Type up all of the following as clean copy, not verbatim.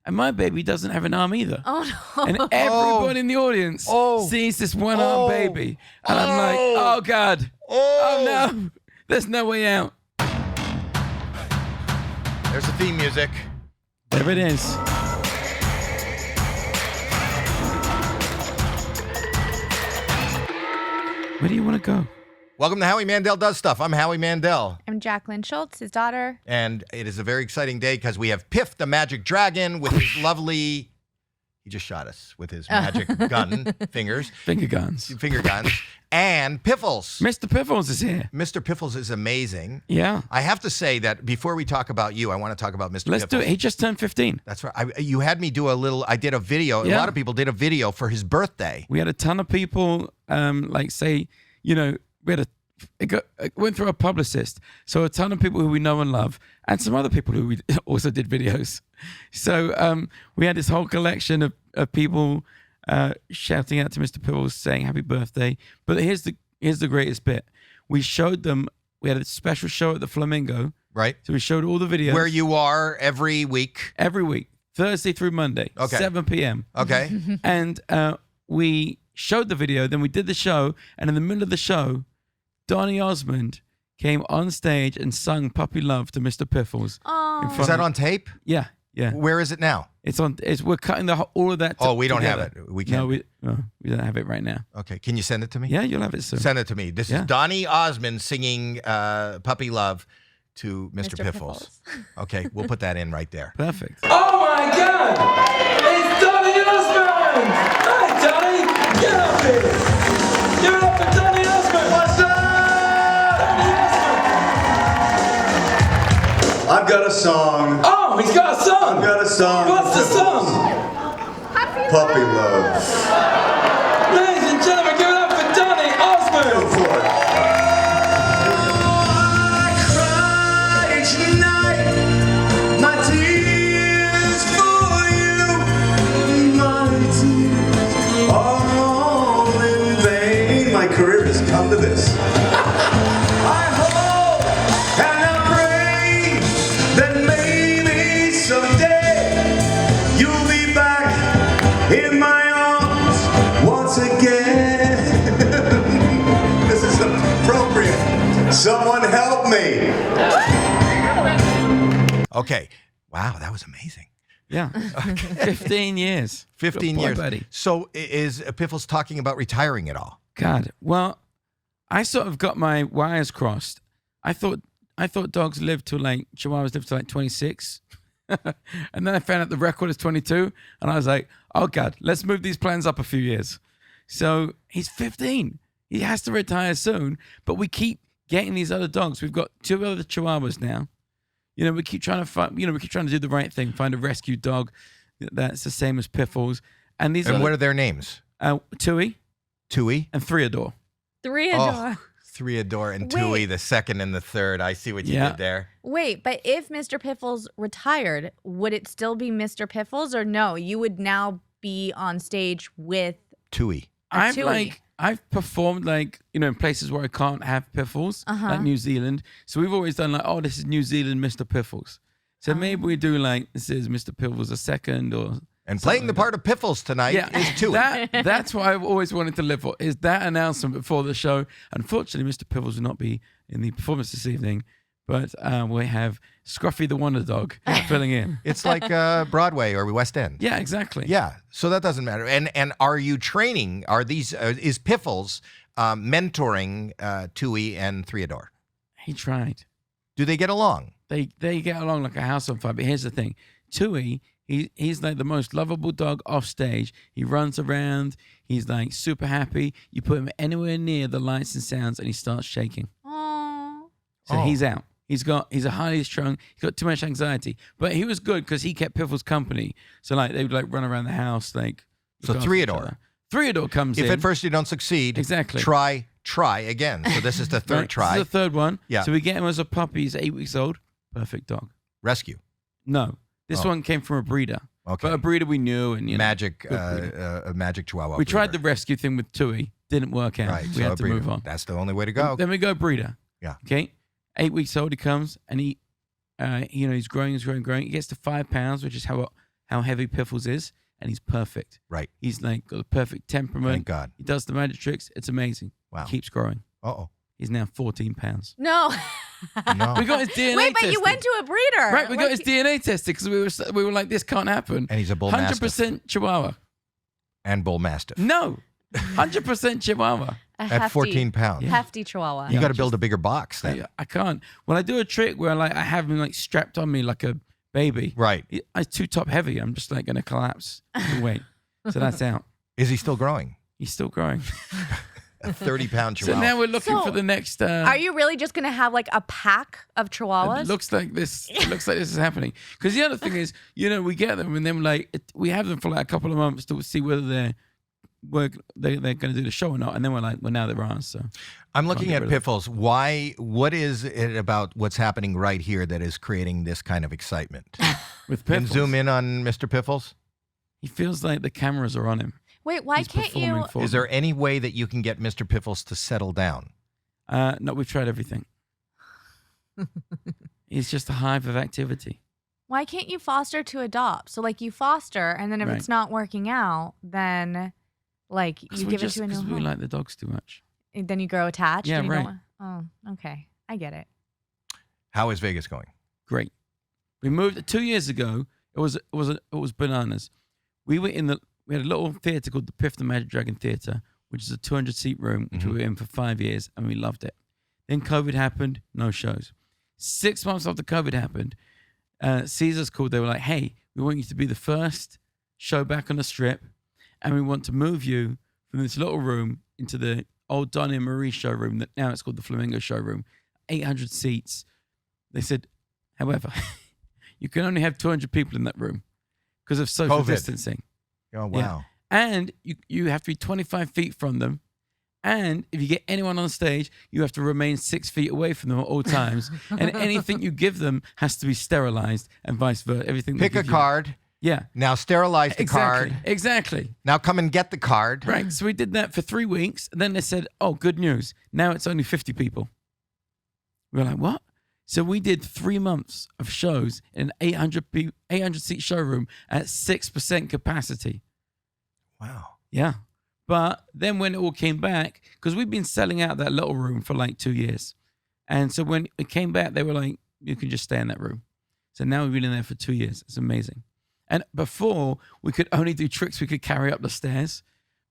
And my baby doesn't have an arm either. Oh, no. And everybody in the audience sees this one-armed baby. And I'm like, oh, God. Oh, no. There's no way out. There's the theme music. There it is. Where do you want to go? Welcome to Howie Mandel Does Stuff. I'm Howie Mandel. I'm Jacqueline Schultz, his daughter. And it is a very exciting day because we have Piff, the magic dragon, with his lovely... He just shot us with his magic gun fingers. Finger guns. And Piffles. Mr. Piffles is here. Mr. Piffles is amazing. Yeah. I have to say that before we talk about you, I want to talk about Mr. Let's Piffles. do it. He just turned 15. That's right. You had me do I did a video. Yeah. A lot of people did a video for his birthday. We had a ton of people, it went through a publicist. So a ton of people who we know and love, and some other people who we also did videos. So we had this whole collection of people shouting out to Mr. Piffles saying happy birthday. But here's the greatest bit. We showed them, we had a special show at the Flamingo. Right. So we showed all the videos. Where you are every week. Every week. Thursday through Monday. Okay. 7 p.m. Okay. And we showed the video, then we did the show, and in the middle of the show, Donny Osmond came on stage and sung Puppy Love to Mr. Piffles. Oh. Is that on tape? Yeah, yeah. Where is it now? We're cutting all of that. We don't together. have it. We can't. No, we don't have it right now. Okay, can you send it to me? Yeah, you'll have it soon. Send it to me. This is Donny Osmond singing Puppy Love to Mr. Piffles. Okay, we'll put that in right there. Perfect. Oh my God! It's Donny Osmond! Hi, Donny! Get up here! Give it up for Donny Osmond! What's up? Donny Osmond! I've got a song. Oh, he's got a song! I've got a song. What's the song? Puppy Love. Ladies and gentlemen, give it up for Donny Osmond! Go for it. Career has come to this. I hope and I pray that maybe someday you'll be back in my arms once again. This is appropriate. Someone help me. Okay. Wow, that was amazing. Yeah. 15 years. 15 Good boy, years. buddy. So is Piffles talking about retiring at all? God, well, I sort of got my wires crossed. I thought dogs lived till Chihuahuas lived till 26. And then I found out the record is 22. And I was like, oh God, let's move these plans up a few years. So he's 15. He has to retire soon. But we keep getting these other dogs. We've got 2 other Chihuahuas now. We keep trying to find, we keep trying to do the right thing, find a rescue dog that's the same as Piffles. And what are their names? Tui. Tui and Threador. Threador. Threador and Tui, the second and the third. I see what you did there. Wait, but if Mr. Piffles retired, would it still be Mr. Piffles or no? You would now be on stage with Tui. I've performed in places where I can't have Piffles, like New Zealand. So we've always done this is New Zealand Mr. Piffles. So maybe we do this is Mr. Piffles a second or. And playing the part of Piffles tonight is Tui. That's what I've always wanted to live for, is that announcement before the show. Unfortunately, Mr. Piffles will not be in the performance this evening, but we have Scruffy the Wonder Dog filling in. It's like Broadway or West End. Yeah, exactly. Yeah, so that doesn't matter. And are you training, is Piffles mentoring Tui and Threador? He tried. Do they get along? They get along like a house on fire, but here's the thing. Tui... He's like the most lovable dog off stage. He runs around. He's super happy. You put him anywhere near the lights and sounds and he starts shaking. Aww. So he's out. He's a highly strung, he's got too much anxiety. But he was good because he kept Piffles company. So they would run around the house So Threador. Threador comes in. If at first you don't succeed, exactly. Try again. So this is the third try. This is the third one. Yeah. So we get him as a puppy. He's 8 weeks old. Perfect dog. Rescue. No. This one came from a breeder. Okay. But a breeder we knew. And a magic Chihuahua. We tried the rescue thing with Tui. Didn't work out. Right. We had to move on. That's the only way to go. Then we go breeder. Yeah. Okay. 8 weeks old he comes and he's growing. He gets to 5 pounds, which is how how heavy Piffles is, and he's perfect. Right. He's like got a perfect temperament. Thank God. He does the magic tricks. It's amazing. Wow. Keeps growing. Uh-oh. He's now 14 pounds. No. No. We got his DNA Wait, but tested. you went to a breeder. Right, we got Like, his DNA tested because we were like, this can't happen. And he's a bull mastiff. 100% Chihuahua. And bull mastiff. No, 100% Chihuahua. a At hefty, 14 pounds. Hefty chihuahua. You got to build a bigger box then. I can't. When I do a trick where like I have him like strapped on me like a baby, Right. It's too top heavy. I'm just like going to collapse the weight. So that's out. Is he still growing? He's still growing. A 30-pound So chihuahua. now we're looking So, for the next. Are you really just going to have like a pack of chihuahuas? It looks like this. It looks like this is happening. Because the other thing is, we get them and then we have them for like a couple of months to see whether they're going to do the show or not, and then we're like, well, now they're on. So I'm looking Can't at get rid Piffles. What is it about what's happening right here that is creating this kind of excitement? with Can Piffles, zoom in on Mr. Piffles? he feels like the cameras are on him. Wait, why He's can't performing you? for Is there any way that you can get Mr. Piffles to settle down? No, we've tried everything. He's just a hive of activity. Why can't you foster to adopt? So like you foster, and then if Right. it's not working out, then like you give it to a new Because we home. like the dogs too much. And then you grow attached. Yeah, and you right. Don't want, oh, okay, I get it. How is Vegas going? Great. We moved 2 years ago. It was bananas. We had a little theater called the Piff the Magic Dragon Theater, which is a 200-seat room, which we were in for 5 years, and we loved it. Then COVID happened, no shows. 6 months after COVID happened, Caesars called. They were like, hey, we want you to be the first show back on the strip, and we want to move you from this little room into the old Donnie and Marie showroom that now it's called the Flamingo Showroom, 800 seats. They said, however, you can only have 200 people in that room because of social COVID. distancing. Oh, Yeah. wow. And you have to be 25 feet from them. And if you get anyone on stage, you have to remain 6 feet away from them at all times. And anything you give them has to be sterilized and vice versa. Everything. they Pick a give you. card. Yeah. Now sterilize the Exactly. card. Exactly. Now come and get the card. Right. So we did that for 3 weeks. And then they said, oh, good news. Now it's only 50 people. We were like, what? So we did 3 months of shows in an 800-seat showroom at 6% capacity. Wow. Yeah. But then when it all came back, because we've been selling out that little room for like 2 years. And so when it came back, they were like, you can just stay in that room. So now we've been in there for 2 years. It's amazing. And before, we could only do tricks we could carry up the stairs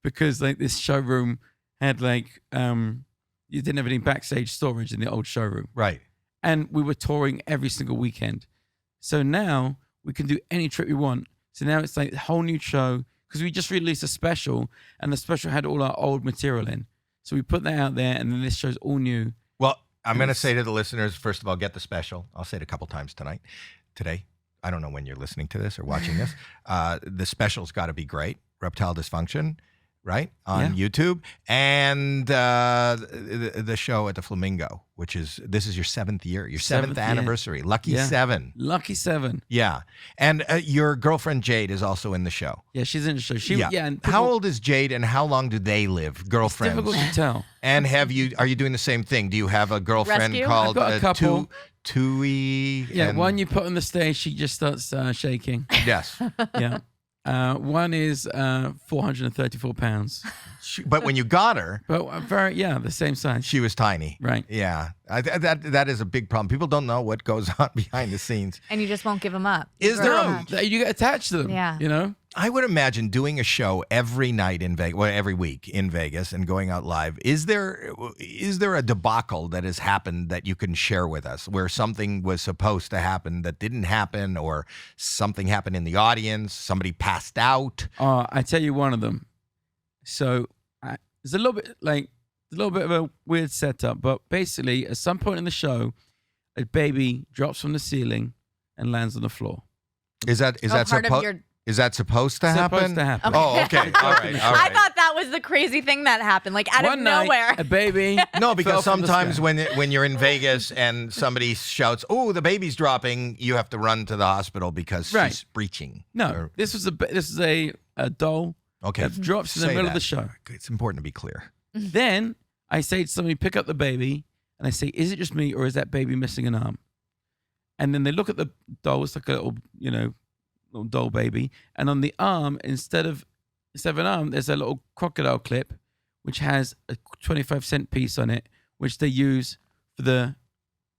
because like this showroom had like, you didn't have any backstage storage in the old showroom. Right. And we were touring every single weekend. So now we can do any trick we want. So now it's like a whole new show because we just released a special and the special had all our old material in. So we put that out there and then this show's all new. Well, I'm going to say to the listeners, first of all, get the special. I'll say it a couple times today. I don't know when you're listening to this or watching this. The special's got to be great. Reptile Dysfunction, right? On YouTube. And the show at the Flamingo, this is your 7th year, your seventh year. anniversary. Lucky Yeah. 7. Lucky 7. Yeah. And your girlfriend Jade is also in the show. Yeah, she's in the show. And How old is Jade and how long do they live? Girlfriends. Difficult to tell. And are you doing the same thing? Do you have a girlfriend Rescue? called I've got a couple. Tui? Yeah, and- one you put on the stage, she just starts shaking. Yes. Yeah. One is 434 pounds. But when you got her, But the same size. she was tiny. Right. Yeah. That is a big problem. People don't know what goes on behind the scenes. And you just won't give them up. Is Grow there a- attached. You get attached to them. Yeah. You know? I would imagine doing a show every night in Vegas, well, every week in Vegas and going out live. Is there a debacle that has happened that you can share with us where something was supposed to happen that didn't happen or something happened in the audience, somebody passed out? I tell you one of them. So it's a little bit of a weird setup, but basically at some point in the show, a baby drops from the ceiling and lands on the floor. Is that part of your. Is that supposed to happen? Supposed to happen. Oh, okay. All right. All I right. thought that was the crazy thing that happened, like out One of night, nowhere. a baby. No, fell because from the sometimes sky. when you're in Vegas and somebody shouts, "Oh, the baby's dropping," you have to run to the hospital because Right. she's breaching. No, Or- this is a doll okay. that drops in the Say middle of that. the show. It's important to be clear. Then I say to somebody, pick up the baby, and I say, is it just me or is that baby missing an arm? And then they look at the doll. It's like a little, little doll baby, and on the arm, instead of an arm, there's a little crocodile clip, which has a 25-cent piece on it, which they use for the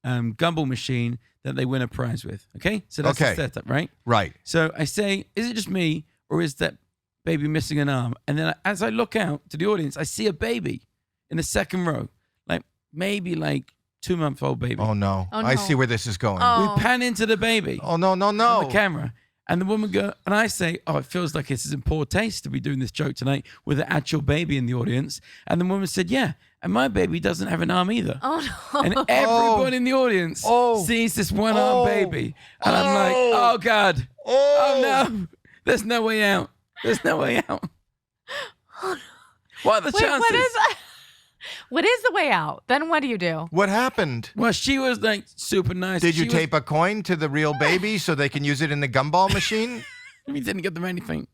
gumball machine that they win a prize with. Okay, so that's the setup, right? Right. So I say, is it just me, or is that baby missing an arm? And then as I look out to the audience, I see a baby in the second row, like maybe like 2-month-old baby. Oh no. Oh, no. I see where this is going. Oh. We pan into the baby. Oh no. On the camera. And the woman go, and I say, oh, it feels like it's in poor taste to be doing this joke tonight with an actual baby in the audience. And the woman said, yeah, and my baby doesn't have an arm either. Oh, no. And everyone in the audience sees this one-arm baby. And I'm like, oh, God. Oh, no. There's no way out. There's no way out. What are the chances? What is the way out? Then what do you do? What happened? Well, she was like super nice. Did you tape a coin to the real baby so they can use it in the gumball machine? We didn't give them anything.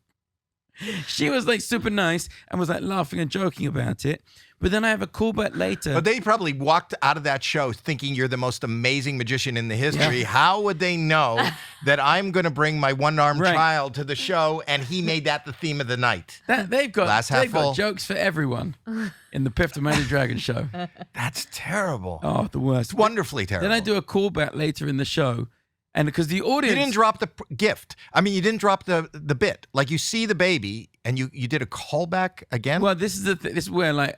She was like super nice and was like laughing and joking about it. But then I have a callback later. But they probably walked out of that show thinking you're the most amazing magician in the history. Yeah. How would they know that I'm going to bring my one-armed Right. child to the show and he made that the theme of the night? They've Glass half full. got jokes for everyone in the Piff the Magic Dragon show. That's terrible. Oh, the worst. It's wonderfully terrible. Then I do a callback later in the show. And because the audience... You didn't drop the gift. I mean, you didn't drop the bit. Like you see the baby and you did a callback again? Well, this is this is where like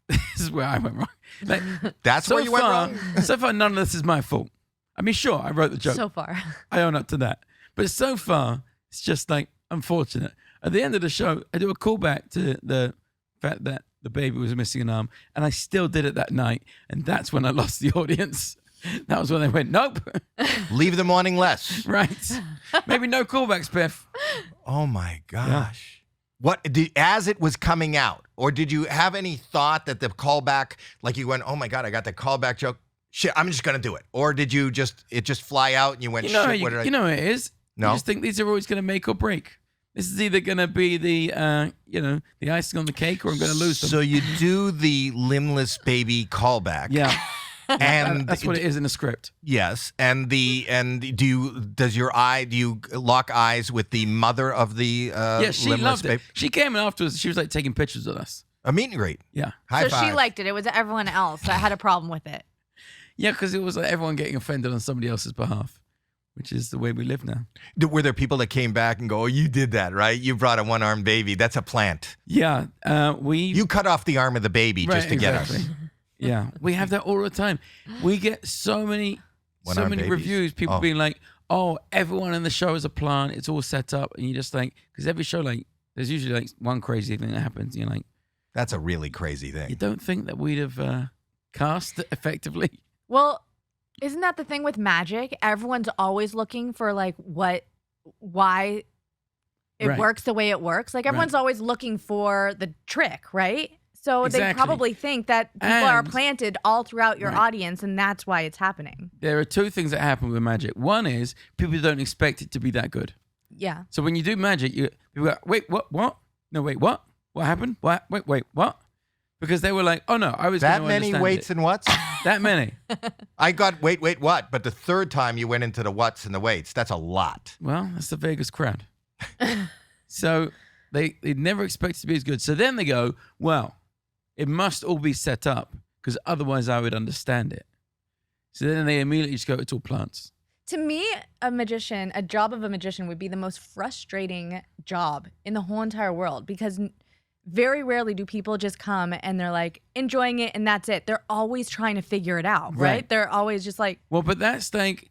this is where I went wrong. Like, That's where you went wrong? So far, none of this is my fault. I mean, sure, I wrote the joke. So far. I own up to that. But so far, it's just like unfortunate. At the end of the show, I do a callback to the fact that the baby was missing an arm, and I still did it that night. And that's when I lost the audience. That was when they went, nope. Leave them wanting less. Right. Maybe no callbacks, Piff. Oh my gosh. What as it was coming out, or did you have any thought that the callback, like you went, oh my God, I got the callback joke. Shit, I'm just gonna do it. Or did you just fly out and you went, You know, shit, what did I you know what it is. No. You just think these are always going to make or break. This is either going to be the the icing on the cake, or I'm going to lose them. So you do the limbless baby callback. Yeah. And That's what it is in the script. Yes, do you lock eyes with the mother of the Yeah, she limbless loved it. baby? She came in afterwards. She was like taking pictures of us. A meet and greet. Yeah. High So five. she liked it. It was everyone else that had a problem with it. Yeah, because it was like everyone getting offended on somebody else's behalf, which is the way we live now. Were there people that came back and go, oh, you did that, right? You brought a one-armed baby. That's a plant. Yeah. You cut off the arm of the baby just to get us. Yeah, we have that all the time. We get so many One-armed babies. reviews, people Oh. being like, oh, everyone in the show is a plant. It's all set up. And you just like, because every show, like, there's usually like one crazy thing that happens. You're like, That's a really crazy you thing. don't think that we'd have cast it effectively? Well, isn't that the thing with magic? Everyone's always looking for like why it Right. works the way it works. Like everyone's always looking for the trick, right? So they Exactly. probably think that people are And- planted all throughout your Right. audience, and that's why it's happening. There are two things that happen with magic. One is people don't expect it to be that good. Yeah. So when you do magic, people go, wait, what? No, wait, what? What happened? What? Wait, what? Because they were like, oh no, I was That gonna many understand weights it. and what's? That many. I got wait, what? But the third time you went into the what's and the weights, that's a lot. Well, that's the Vegas crowd. So they never expect it to be as good. So then they go, well, it must all be set up because otherwise I would understand it. So then they immediately just go, it's all plants. To me, a job of a magician would be the most frustrating job in the whole entire world, because very rarely do people just come and they're like enjoying it and that's it. They're always trying to figure it out, right? Right. They're always just like, Well, but that's like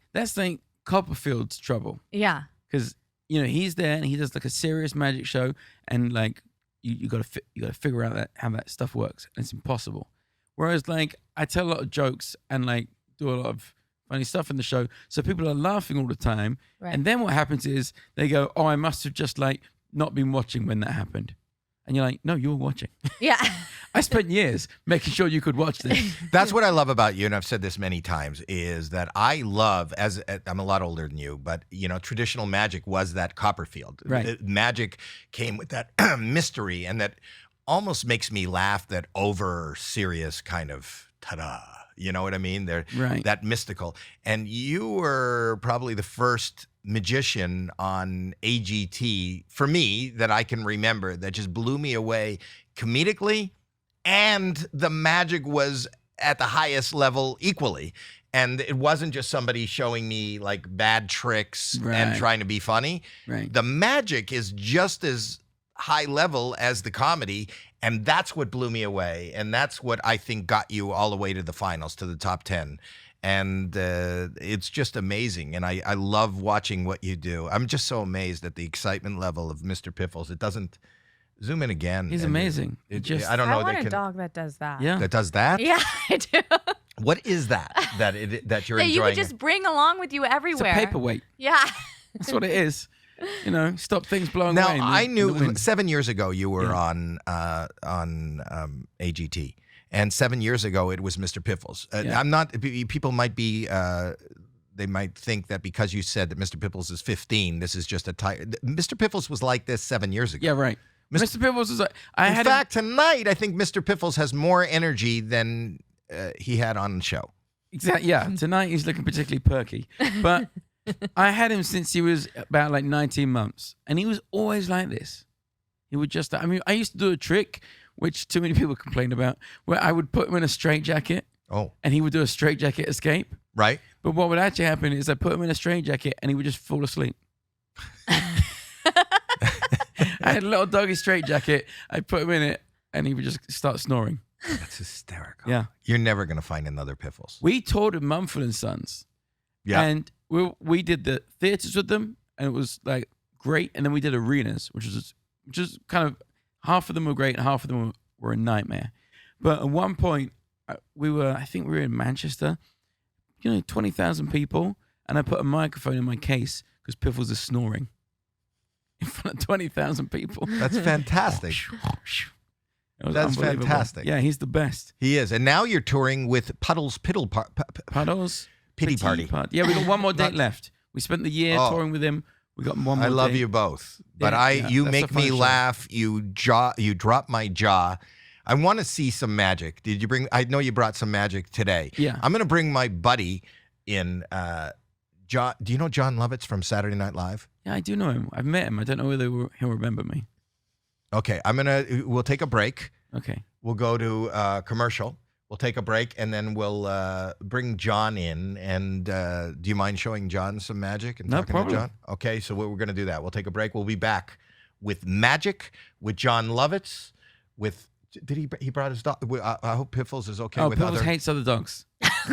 Copperfield's trouble. yeah. Because he's there and he does like a serious magic show, and like you got to figure out how that stuff works. And it's impossible. Whereas like I tell a lot of jokes and like do a lot of funny stuff in the show, so people are laughing all the time. Right. And then what happens is they go, "Oh, I must have just like not been watching when that happened." And you're like, "No, you were watching." Yeah. I spent years making sure you could watch this. That's what I love about you, and I've said this many times, is that I love, as I'm a lot older than you, but traditional magic was that Copperfield. Right. Magic came with that mystery, and that almost makes me laugh, that over serious kind of ta-da. You know what I mean? Right. That mystical. And you were probably the first magician on AGT for me that I can remember that just blew me away comedically, and the magic was at the highest level equally. And it wasn't just somebody showing me like bad tricks and Right. trying to be funny. Right. The magic is just as high level as the comedy. And that's what blew me away. And that's what I think got you all the way to the finals, to the top 10. And it's just amazing. And I love watching what you do. I'm just so amazed at the excitement level of Mr. Piffles. It doesn't zoom in again. He's and amazing. I don't know. I want they a can, dog that does that. Yeah. that does that? Yeah, I do. What is that that you're That enjoying? you could just bring along with you It's a everywhere. paperweight. Yeah. That's what it is. Stop things blowing Now away. I in the knew wind. 7 years ago you were Yeah. on AGT, and 7 years ago it was Mr. Piffles. Yeah. I'm not. People might be. They might think that because you said that Mr. Piffles is 15, this is just a Mr. Piffles was like this 7 years ago. Yeah, right. Mr. Piffles was like, In fact, tonight I think Mr. Piffles has more energy than he had on the show. Exactly. Yeah. Tonight he's looking particularly perky, but I had him since he was about like 19 months, and he was always like this. He would just. I mean, I used to do a trick which too many people complain about, where I would put him in a straitjacket. Oh, and he would do a straitjacket escape. right. But what would actually happen is I put him in a straitjacket and he would just fall asleep. I had a little doggy straitjacket. I'd put him in it and he would just start snoring. That's hysterical. Yeah. You're never gonna find another Piffles. We toured with Mumford & Sons. Yeah. And we did the theaters with them, and it was like great. And then we did arenas, which is kind of half of them were great and half of them were a nightmare. But at one point, I think we were in Manchester, 20,000 people, and I put a microphone in my case because Piffles is snoring in front of 20,000 people. That's fantastic. It was That's unbelievable. fantastic. Yeah, he's the best. He is. And now you're touring with Puddles Pity Puddles. Party. Yeah, we got one more date left. We spent the year Oh. touring with him. We got one more I love date. you both. But Yeah, you that's make a fun me show. laugh. You drop my jaw. I want to see some magic. Did you bring? I know you brought some magic today. Yeah. I'm gonna bring my buddy in. John. Do you know Jon Lovitz from Saturday Night Live? Yeah, I do know him. I've met him. I don't know whether he'll remember me. Okay. We'll take a break. Okay. We'll go to commercial. We'll take a break, and then we'll bring John in. And do you mind showing John some magic and No talking problem. to John? Okay, so we're going to do that. We'll take a break. We'll be back with magic with Jon Lovitz. He brought his dog? I hope Piffles is okay with Piffles other. hates other dogs.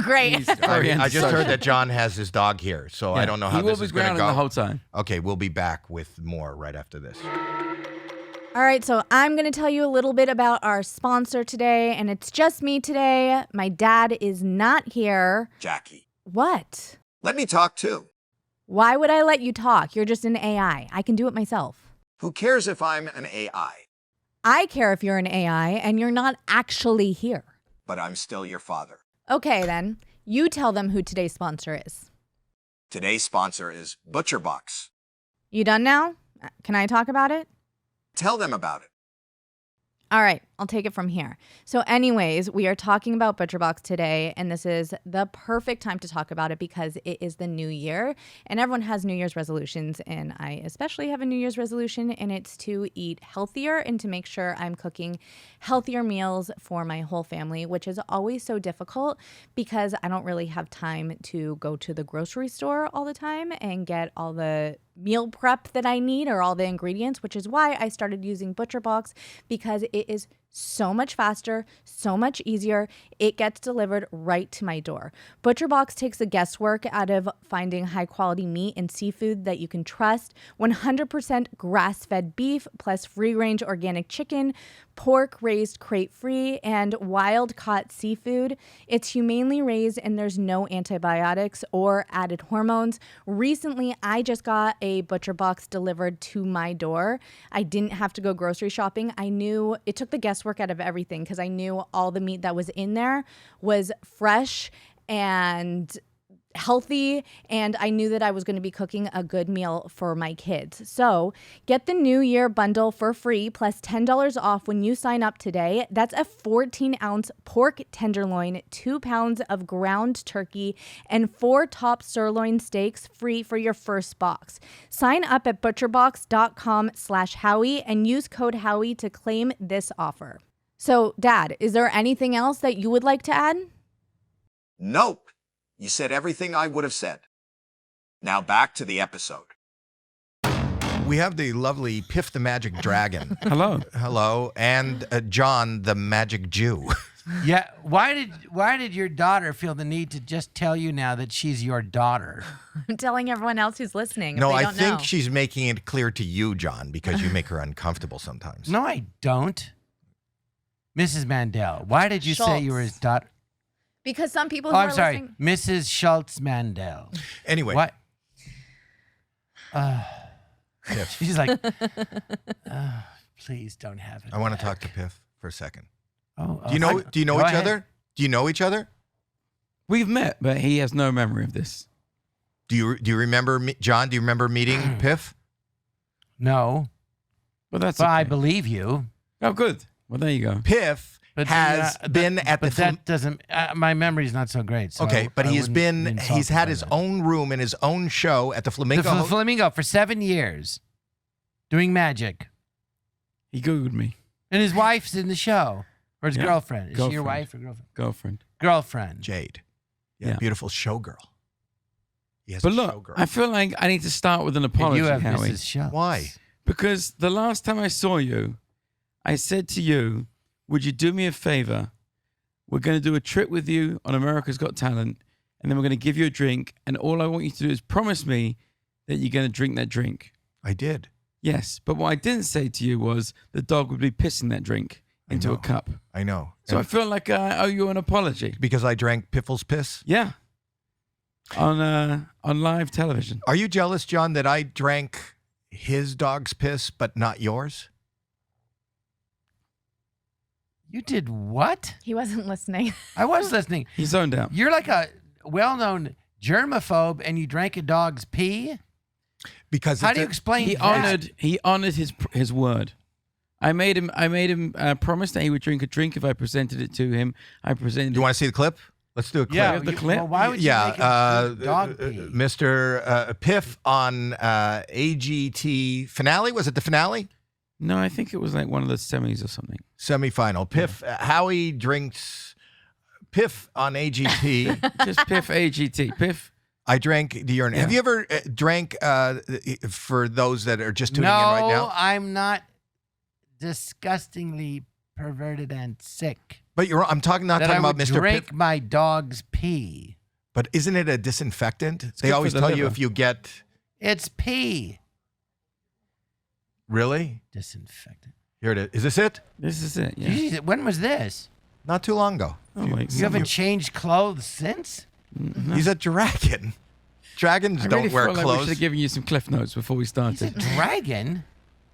Great. He's very I just antisocial. heard that John has his dog here, so I Yeah, don't know how he will this be is going to grounded go. the whole time. Okay, we'll be back with more right after this. All right, so I'm going to tell you a little bit about our sponsor today, and it's just me today. My dad is not here. Jackie, What? let me talk too. Why would I let you talk? You're just an AI. I can do it myself. Who cares if I'm an AI? I care if you're an AI and you're not actually here. But I'm still your father. Okay, then. You tell them who today's sponsor is. Today's sponsor is ButcherBox. You done now? Can I talk about it? Tell them about it. All right, I'll take it from here. So anyways, we are talking about ButcherBox today, and this is the perfect time to talk about it because it is the new year, and everyone has New Year's resolutions, and I especially have a New Year's resolution, and it's to eat healthier and to make sure I'm cooking healthier meals for my whole family, which is always so difficult because I don't really have time to go to the grocery store all the time and get all the meal prep that I need or all the ingredients, which is why I started using ButcherBox because it is so much faster, so much easier. It gets delivered right to my door. ButcherBox takes the guesswork out of finding high quality meat and seafood that you can trust. 100% grass-fed beef plus free-range organic chicken, pork raised crate-free, and wild-caught seafood. It's humanely raised and there's no antibiotics or added hormones. Recently, I just got a ButcherBox delivered to my door. I didn't have to go grocery shopping. I knew it took the guesswork out of everything because I knew all the meat that was in there was fresh and healthy, and I knew that I was going to be cooking a good meal for my kids. So get the New Year bundle for free plus $10 off when you sign up today. That's a 14-ounce pork tenderloin, 2 pounds of ground turkey, and 4 top sirloin steaks free for your first box. Sign up at butcherbox.com/Howie and use code Howie to claim this offer. So, Dad, is there anything else that you would like to add? Nope. You said everything I would have said. Now back to the episode. We have the lovely Piff the Magic Dragon. Hello. Hello. And Jon the Magic Jew. Yeah. Why did your daughter feel the need to just tell you now that she's your daughter? I'm telling everyone else who's listening. If No, they I don't think know. she's making it clear to you, Jon, because you make her uncomfortable sometimes. No, I don't. Mrs. Mandel, why did you say you were his daughter? Because some people Oh, who I'm are sorry. listening. Mrs. Schultz Mandel. Anyway, What? Piff, She's like, please don't have it. I want to talk to Piff for a second. Oh, Do you know go each ahead. other? Do you know each other? We've met, but he has no memory of this. Do you remember Jon? Do you remember meeting Piff? No, But that's but I okay. believe you. Oh, good. Well, there you go. Piff But has been at the But that doesn't. My memory's not so great. So Okay, but I he's wouldn't be insulted had by his that. own room and his own show at the Flamingo. The Flamingo for 7 years, doing magic, He Googled me. and his wife's in the show, or his Yeah. girlfriend. Is she your Girlfriend. wife or girlfriend? Girlfriend. Girlfriend. Jade. Yeah. Beautiful showgirl. He has But a look, showgirl. I feel like I need to start with an And apology, you have Howie. Mrs. Schultz. Why? Because the last time I saw you, I said to you, would you do me a favor? We're going to do a trip with you on America's Got Talent, and then we're going to give you a drink, and all I want you to do is promise me that you're going to drink that drink. I did. Yes, but what I didn't say to you was the dog would be pissing that drink into know. a cup. I know. So I And feel like I owe you an apology. because I drank Piffles piss. Yeah. On live television. Are you jealous, Jon, that I drank his dog's piss but not yours? You did what? He wasn't listening. I was listening. He zoned out. You're like a well-known germaphobe, and you drank a dog's pee. Because How it's do you a- explain He that? honored his word. I made him promise that he would drink a drink if I presented it to him. I presented. Do you want to see the clip? Let's do a clip. Yeah, have the you- clip? Well, why would you Yeah, make him drink dog pee? Mr. Piff on AGT finale. Was it the finale? No, I think it was like one of the semis or something. Semifinal. Piff. Howie drinks Piff on AGT. Just Piff AGT. Piff. I drank the urine. Yeah. Have you ever drank? For those that are just tuning No, in right now, I'm not disgustingly perverted and sick. but I'm talking not that talking I about would Mr. drink Piff. my dog's pee. But isn't it a disinfectant? They good always for the tell you liver. if you get It's pee. really. Disinfectant. Here it is. Is this it? This is it. Yeah. Jeez, when was this? Not too long ago. Oh my You haven't changed clothes since? He's a dragon. Dragons I don't really wear feel like we clothes. should have given you some cliff notes before we He's a started. dragon.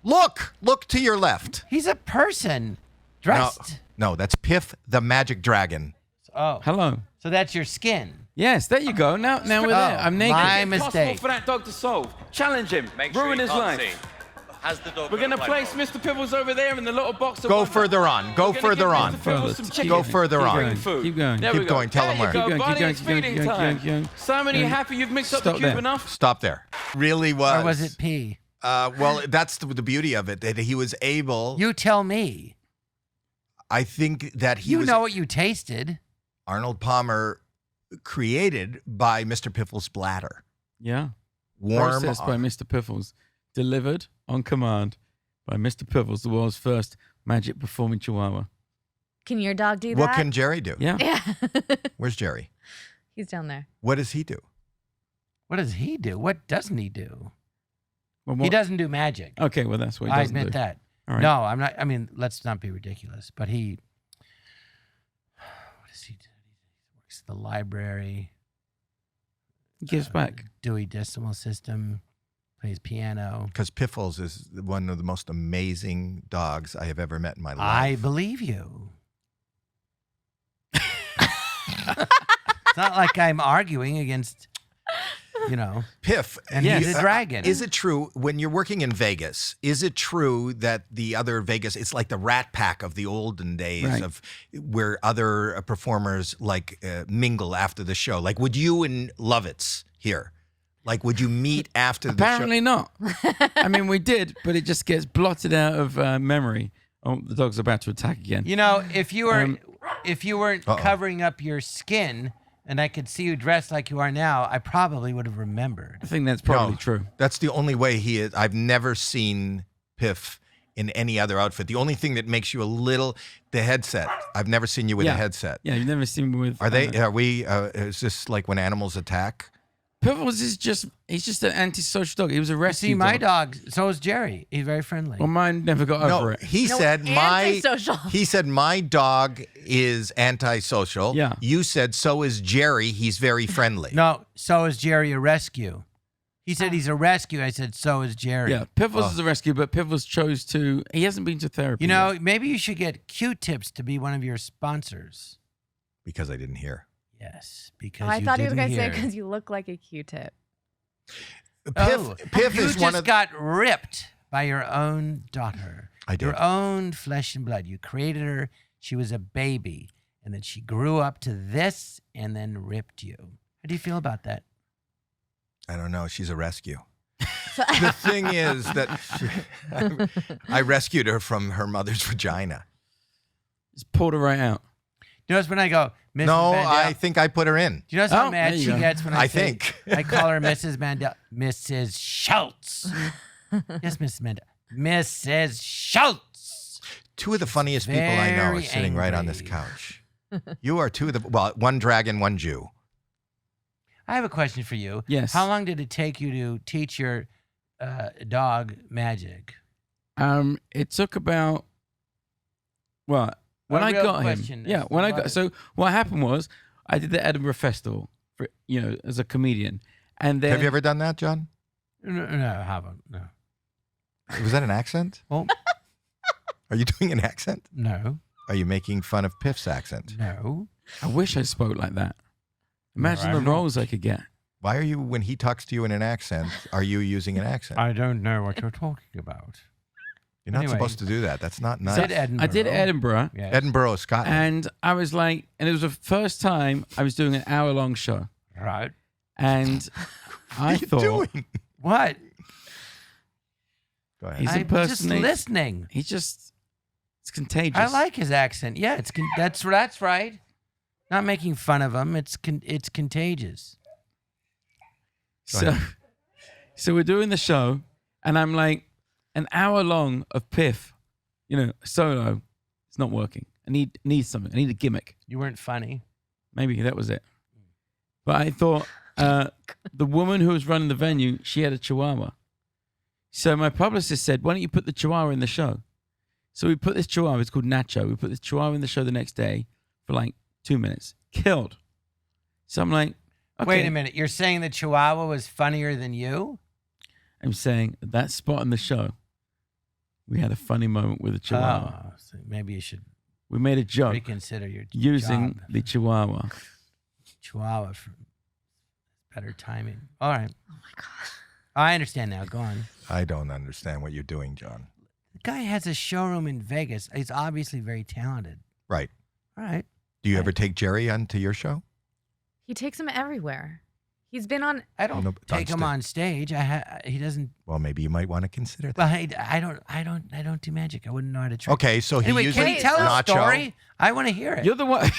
Look to your left. He's a person dressed. No, that's Piff the Magic Dragon. Oh, Hello. so that's your skin. Yes, there you go. Now we're there. I'm naked. My Impossible mistake. for that dog to solve. Challenge him. Ruin his life. Has the dog We're gonna place Mr. Piffles over there in the little box. Of Go wonder. further on. Go We're gonna further give on. Mr. Piffles some Keep chicken. Go further keep on. Going. Food. Keep going. There Keep we go. going. Tell There him you where. go. Keep going, keep Barney, going, it's keep going, feeding keep going, time. keep going. Simon, are you Going. happy you've mixed up Stop the cube there. enough? Stop there. Really was. Or was it pee? Well, that's the beauty of it. That he was able. You tell me. I think that he You was know what you tasted. Arnold Palmer created by Mr. Piffles' bladder. Yeah. Warm. Processed by Mr. Piffles. Delivered on command by Mr. Piffles, the world's first magic performing chihuahua. Can your dog do that? What can Jerry do? Yeah. Yeah. Where's Jerry? He's down there. What does he do? What does he do? What doesn't he do? Well, He what- doesn't do magic. Okay, well, that's what he I doesn't admit do. that. All right. No, I'm not. I mean, let's not be ridiculous. But he, what does he do? He works at the library. He gives back. Dewey Decimal System. Plays piano. Because Piffles is one of the most amazing dogs I have ever met in my life. I believe you. It's not like I'm arguing against, Piff, and he's a dragon. Is it true when you're working in Vegas? Is it true that the other Vegas, it's like the Rat Pack of the olden days of where other performers mingle after the show? Like, would you and Lovitz here? Like, would you meet after the show? Apparently not. I mean, we did, but it just gets blotted out of memory. Oh, the dog's about to attack again. If you weren't covering up your skin, and I could see you dressed like you are now, I probably would have remembered. I think that's probably true. That's the only way he is. I've never seen Piff in any other outfit. The only thing that makes you the headset. I've never seen you with a headset. Yeah, you've never seen me with. Is this like when animals attack? Piffles is he's just an antisocial dog. He was a rescue See, my dog, so is Jerry. He's very friendly. Well, mine never got over it. He said my dog is antisocial. Yeah. You said so is Jerry. He's very friendly. No, so is Jerry a rescue. He said he's a rescue. I said so is Jerry. Yeah, Piffles is a rescue, but Piffles chose to. He hasn't been to therapy. Maybe you should get Q-Tips to be one of your sponsors. Because I didn't hear. Yes, because I thought he was going to say because you look like a Q-tip. Piff is one of. got ripped by your own daughter. I did. Your own flesh and blood. You created her. She was a baby, and then she grew up to this, and then ripped you. How do you feel about that? I don't know. She's a rescue. The thing is that I rescued her from her mother's vagina. Just pulled her right out. You notice when I go, Mrs. No, Mandel, I think I put her in. do you notice how mad there you she go. gets when I say, think. I call her Mrs. Mandel, Mrs. Schultz. Yes, Mrs. Mandel. Mrs. Schultz. Two of the funniest people I know are Very sitting right on this angry. couch. You are two of the, one dragon, one Jew. I have a question for you. Yes. How long did it take you to teach your dog magic? It took about when I got question. him. Yeah, when I got. So what happened was I did the Edinburgh Festival for as a comedian, and then Have you ever done that, John? No, I haven't. No. Was that an accent? Well, Are you doing an accent? no. Are you making fun of Piff's accent? No. I wish I spoke like that. Imagine No, the I'm roles I could get. Why are you, when he talks to you in an accent, are you using an accent? I don't know what you're talking about. You're not Anyway. supposed to do that. That's not nice. Did Edinburgh. I did Edinburgh, Yeah. Edinburgh, Scotland. and I was like, and it was the first time I was doing an hour-long show, Right. and what I are you thought doing? What? Go ahead. He's I'm just impersonating. listening. It's contagious. I like his accent. Yeah, that's right. Not making fun of him. It's contagious. So we're doing the show, and I'm like, an hour long of Piff, solo. It's not working. I need something. I need a gimmick. You weren't funny. Maybe that was it. But I thought the woman who was running the venue, she had a chihuahua. So my publicist said, why don't you put the chihuahua in the show? So we put this chihuahua, it's called Nacho. We put this chihuahua in the show the next day for like 2 minutes. Killed. So I'm like, okay. Wait a minute. You're saying the Chihuahua was funnier than you? I'm saying at that spot in the show, we had a funny moment with the chihuahua. Oh, so maybe you should We made a joke reconsider your using job. the chihuahua. Chihuahua for better timing. All right. Oh my gosh. I understand now. Go on. I don't understand what you're doing, John. The guy has a showroom in Vegas. He's obviously very talented. Right. All right. Do you ever take Jerry onto your show? He takes him everywhere. He's been on. I don't no, take him on on stage. He doesn't. Well, maybe you might want to consider that. Well, I don't do magic. I wouldn't know how to trick. Okay, so he Anyway, uses can you tell a Nacho. story? I want to hear it. You're the one.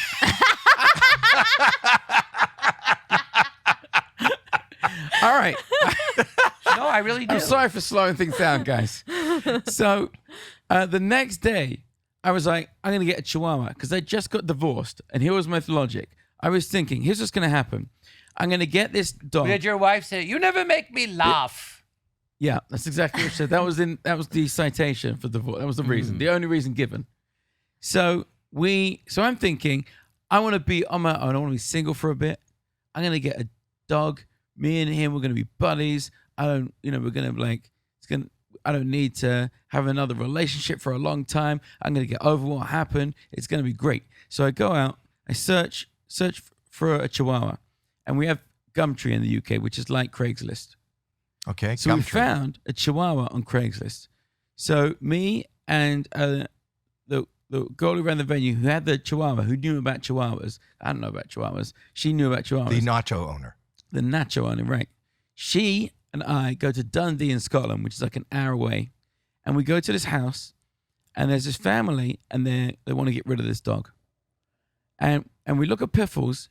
All right. No, I really do. I'm sorry for slowing things down, guys. So the next day, I was like, I'm going to get a chihuahua because I just got divorced. And here was my logic. I was thinking, here's what's going to happen. I'm going to get this dog. Did your wife say, "You never make me laugh"? Yeah, that's exactly what she said. That was the citation for divorce. That was the reason, the only reason given. So I'm thinking, I want to be on my own. I want to be single for a bit. I'm going to get a dog. Me and him, we're going to be buddies. we're going to I don't need to have another relationship for a long time. I'm going to get over what happened. It's going to be great. So I go out, I search for a Chihuahua, and we have Gumtree in the UK, which is like Craigslist. Okay. So we Gumtree. found a Chihuahua on Craigslist. So me and the girl who ran the venue, who had the Chihuahua, who knew about Chihuahuas. I don't know about Chihuahuas. She knew about Chihuahuas. The nacho owner. The nacho owner, right? She and I go to Dundee in Scotland, which is like an hour away, and we go to this house, and there's this family, and they want to get rid of this dog, and we look at Piffles,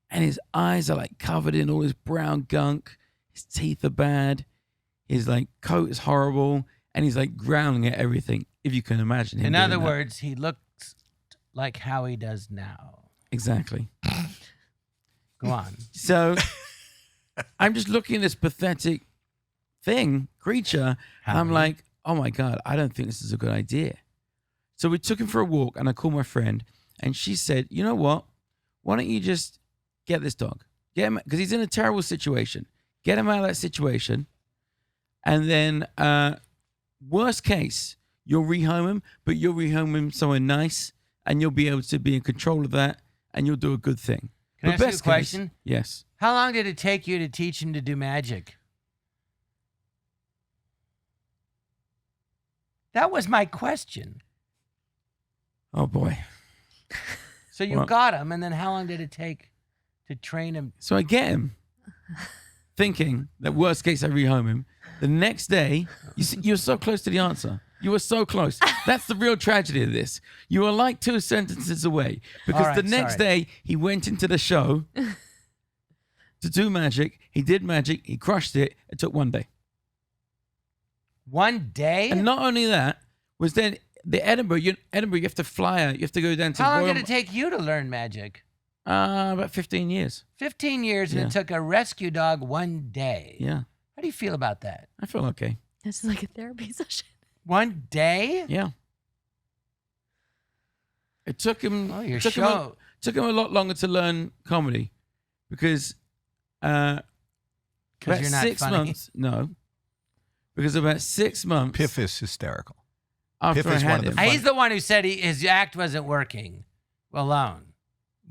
and his eyes are like covered in all this brown gunk, his teeth are bad, his like coat is horrible, and he's like growling at everything. If you can imagine him. In doing other that. words, he looks like Howie does now. Exactly. Go on. So I'm just looking at this pathetic creature, and I'm Howie. like, oh my God, I don't think this is a good idea. So we took him for a walk, and I called my friend, and she said, you know what? Why don't you just get this dog? Get him, because he's in a terrible situation. Get him out of that situation, and then worst case, you'll rehome him, but you'll rehome him somewhere nice, and you'll be able to be in control of that, and you'll do a good thing. Can I But ask you a best case- question? Yes. How long did it take you to teach him to do magic? That was my question. Oh boy. So you Well- got him, and then how long did it take to train him? So I get him, thinking that worst case I rehome him. The next day, you see, you're so close to the answer. You were so close. That's the real tragedy of this. You were like 2 sentences away, because All right, the next sorry. day he went into the show to do magic. He did magic. He crushed it. It took 1 day. 1 day? And not only that, was then the Edinburgh. You have to fly out. You have to go down to How long Royal- did it take you to learn magic? About 15 years. 15 years, and Yeah. it took a rescue dog 1 day. Yeah, How do you feel about that? I feel okay. This is like a therapy session. 1 day? Yeah. It took him. Oh, your it took show. took him a lot longer to learn comedy, because Because about you're not 6 funny. months. No, because about 6 months Piff is hysterical. after Piff I is had one of the him. fun- He's the one who said his act wasn't working alone.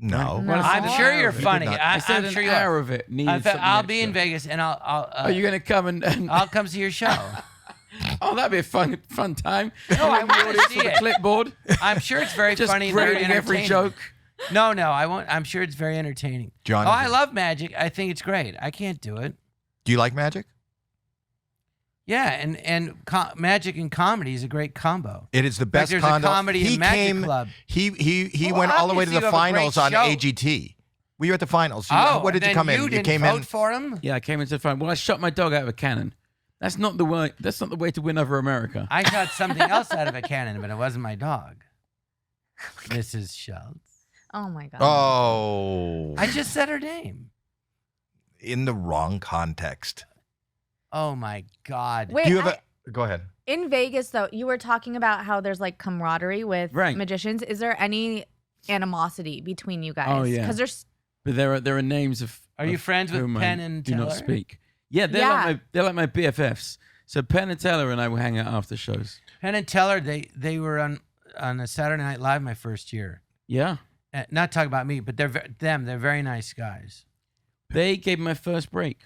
No. No. I'm Oh. sure you're You did funny. not. I said I'm an sure you hour are. of it needed something I'll be in extra. Vegas, and I'll Are you going to come and I'll come see your show. oh, that'd be a fun time. No, I The want to audience see with a it. clipboard, I'm sure it's very just funny and very grading every entertaining. joke. No, I won't. I'm sure it's very entertaining. John, I love magic. I think it's great. I can't do it. do you like magic? Yeah, and magic and comedy is a great combo. It is the fact, best there's a condo. comedy he and magic came, club. He Well, went all the way to obviously the you have a great finals on show. AGT. Were you at the finals? What did you then come in? You didn't came vote in. for him? Yeah, I came into the phone. Well, I shot my dog out of a cannon. That's not the way. That's not the way to win over America. I shot something else out of a cannon, but it wasn't my dog. Mrs. Schultz. Oh my god. Oh, I just said her name. in the wrong context. Oh my God. Wait, Do you have Go ahead. in Vegas though, you were talking about how there's like camaraderie with Right. magicians. Is there any animosity between you guys? Oh, yeah. Because there's But there are names of. Are you of friends with whom I Penn and do not Teller? speak. Yeah, they're like my BFFs. So Penn and Teller and I will hang out after shows. Penn and Teller, they were on a Saturday Night Live my first year. Yeah, Not talk about me, but they're very nice guys. they gave me my first break.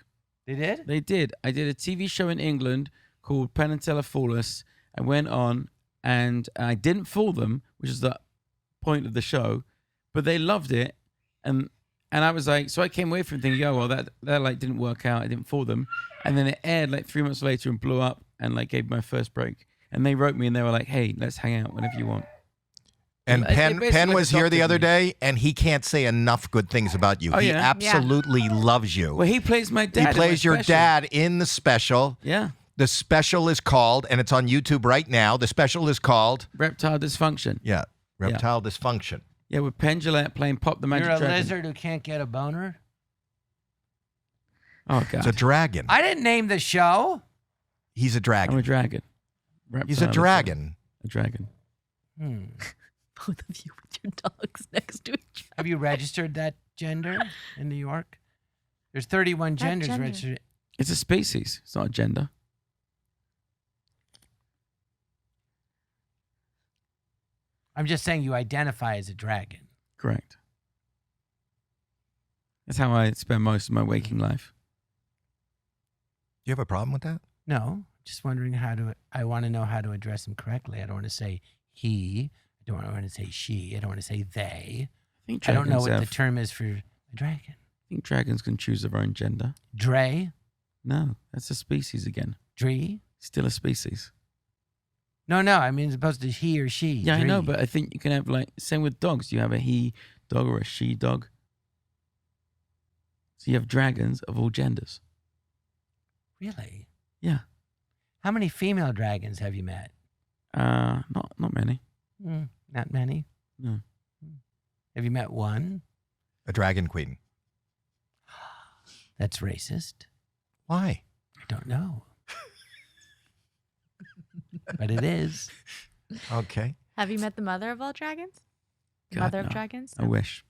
They did? They did. I did a TV show in England called Penn and Teller Fool Us. I went on and I didn't fool them, which is the point of the show, but they loved it. And I was like, so I came away from thinking, oh, well, that like didn't work out. I didn't fool them. And then it aired like 3 months later and blew up and like gave my first break. And they wrote me and they were like, hey, let's hang out whenever you want. And They Penn basically was here the adopted other me. day, and he can't say enough good things about you. Oh, He yeah? absolutely loves you. Well, he plays my dad. He in plays my your special. dad in the special. Yeah. The special is called, and it's on YouTube right now. The special is called, Reptile Dysfunction. Reptile Dysfunction. Yeah, with Penn Jillette playing Pop the Magic You're a Dragon. lizard who can't get a boner? Oh, God. It's a dragon. I didn't name the show. He's a I'm dragon. a dragon. He's a Reptile dragon. A dragon. both of you with your dogs next to each other. Have you registered that gender in New York? There's 31 genders gender. registered. It's a species. It's not a gender. I'm just saying you identify as a dragon. Correct. That's how I spend most of my waking life. You have a problem with that? No, just wondering I want to know how to address him correctly. I don't want to say he. I don't want to say she. I don't want to say they. I don't know what the term is for a dragon. I think dragons can choose their own gender. Dre? No, that's a species again. Dree? Still a species. No, I mean as opposed to he or she. Yeah, Dree. I know, but I think you can have same with dogs. You have a he dog or a she dog. So you have dragons of all genders. Really? Yeah. How many female dragons have you met? Not many. Not many. No. Have you met one? A dragon queen. That's racist. Why? I don't know. But it is. Okay. Have you met the mother of all dragons? God, Mother of no. dragons? I wish.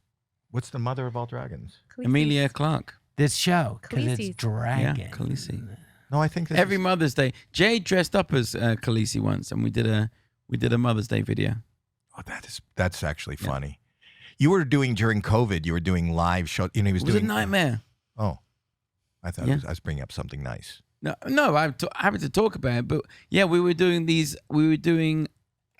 What's the mother of all dragons? Khaleesi. Amelia Clark. This show, because it's Khaleesi's. dragon. Yeah, Khaleesi. No, I think this Every is, Mother's Day. Jay dressed up as Khaleesi once, and we did a Mother's Day video. oh, that's actually funny. You were doing during COVID. You were doing live show. He was It was doing a nightmare. Oh, I thought Yeah. I was bringing up something nice. No, I'm happy to talk about it, but yeah, we were doing these. We were doing.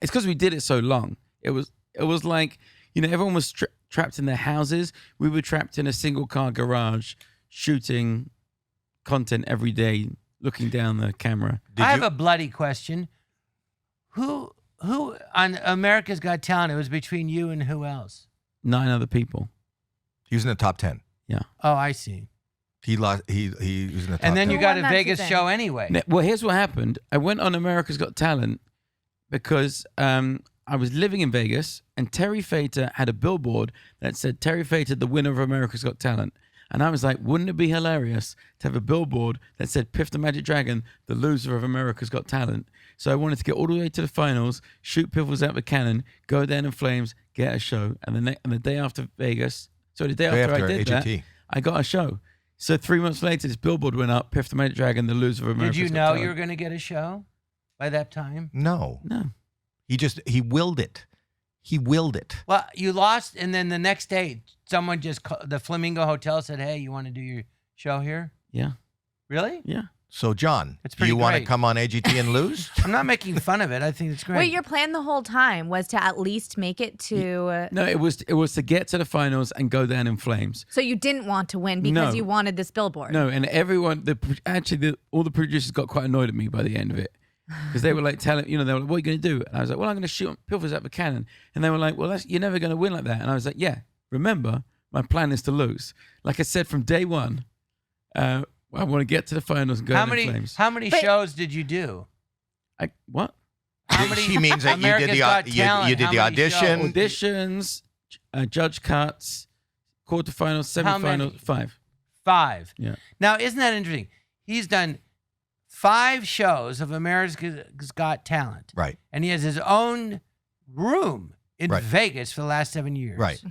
It's because we did it so long. It was like everyone was trapped in their houses. We were trapped in a single car garage, shooting content every day, looking down the camera. I have a bloody question. Who on America's Got Talent? It was between you and who else? 9 other people. He was in the top 10. Yeah. Oh, I see. He lost. He was in the top. And then 10. you Who got won a that Vegas season? show anyway. Well, here's what happened. I went on America's Got Talent because I was living in Vegas, and Terry Fator had a billboard that said Terry Fator, the winner of America's Got Talent. And I was like, wouldn't it be hilarious to have a billboard that said Piff the Magic Dragon, the loser of America's Got Talent? So I wanted to get all the way to the finals, shoot Piffles out of a cannon, go down in flames, get a show. And the day after Vegas, so the day after I did AGT. that, I got a show. So 3 months later, this billboard went up, Piff the Magic Dragon, the loser of America's Did you Got know Talent. you were going to get a show by that time? No, No. he willed it. He willed it. Well, you lost, and then the next day, someone the Flamingo Hotel said, "Hey, you want to do your show here?" Yeah. Really? Yeah. So, John, That's do pretty you want to great. come on AGT and lose? I'm not making fun of it. I think it's great. Wait, your plan the whole time was to at least make it to. No, it was to get to the finals and go down in flames. So you didn't want to win because No. you wanted this billboard. No, and everyone, all the producers got quite annoyed at me by the end of it. Because they were like telling, they were like, what are you going to do? And I was like, well, I'm going to shoot Piffles out of a cannon. And they were like, well, you're never going to win like that. And I was like, yeah, remember, my plan is to lose. Like I said from day one, I want to get to the finals and go how down in many flames. how many shows did you do? What? How many? She means that America's you Got did Talent, you did how the many audition. shows? Auditions, judge cuts, quarterfinals, How many? semifinals, 5. 5. Yeah. Now, isn't that interesting? He's done 5 shows of America's Got Talent. Right. And he has his own room in Right. Vegas for the last 7 years. Right.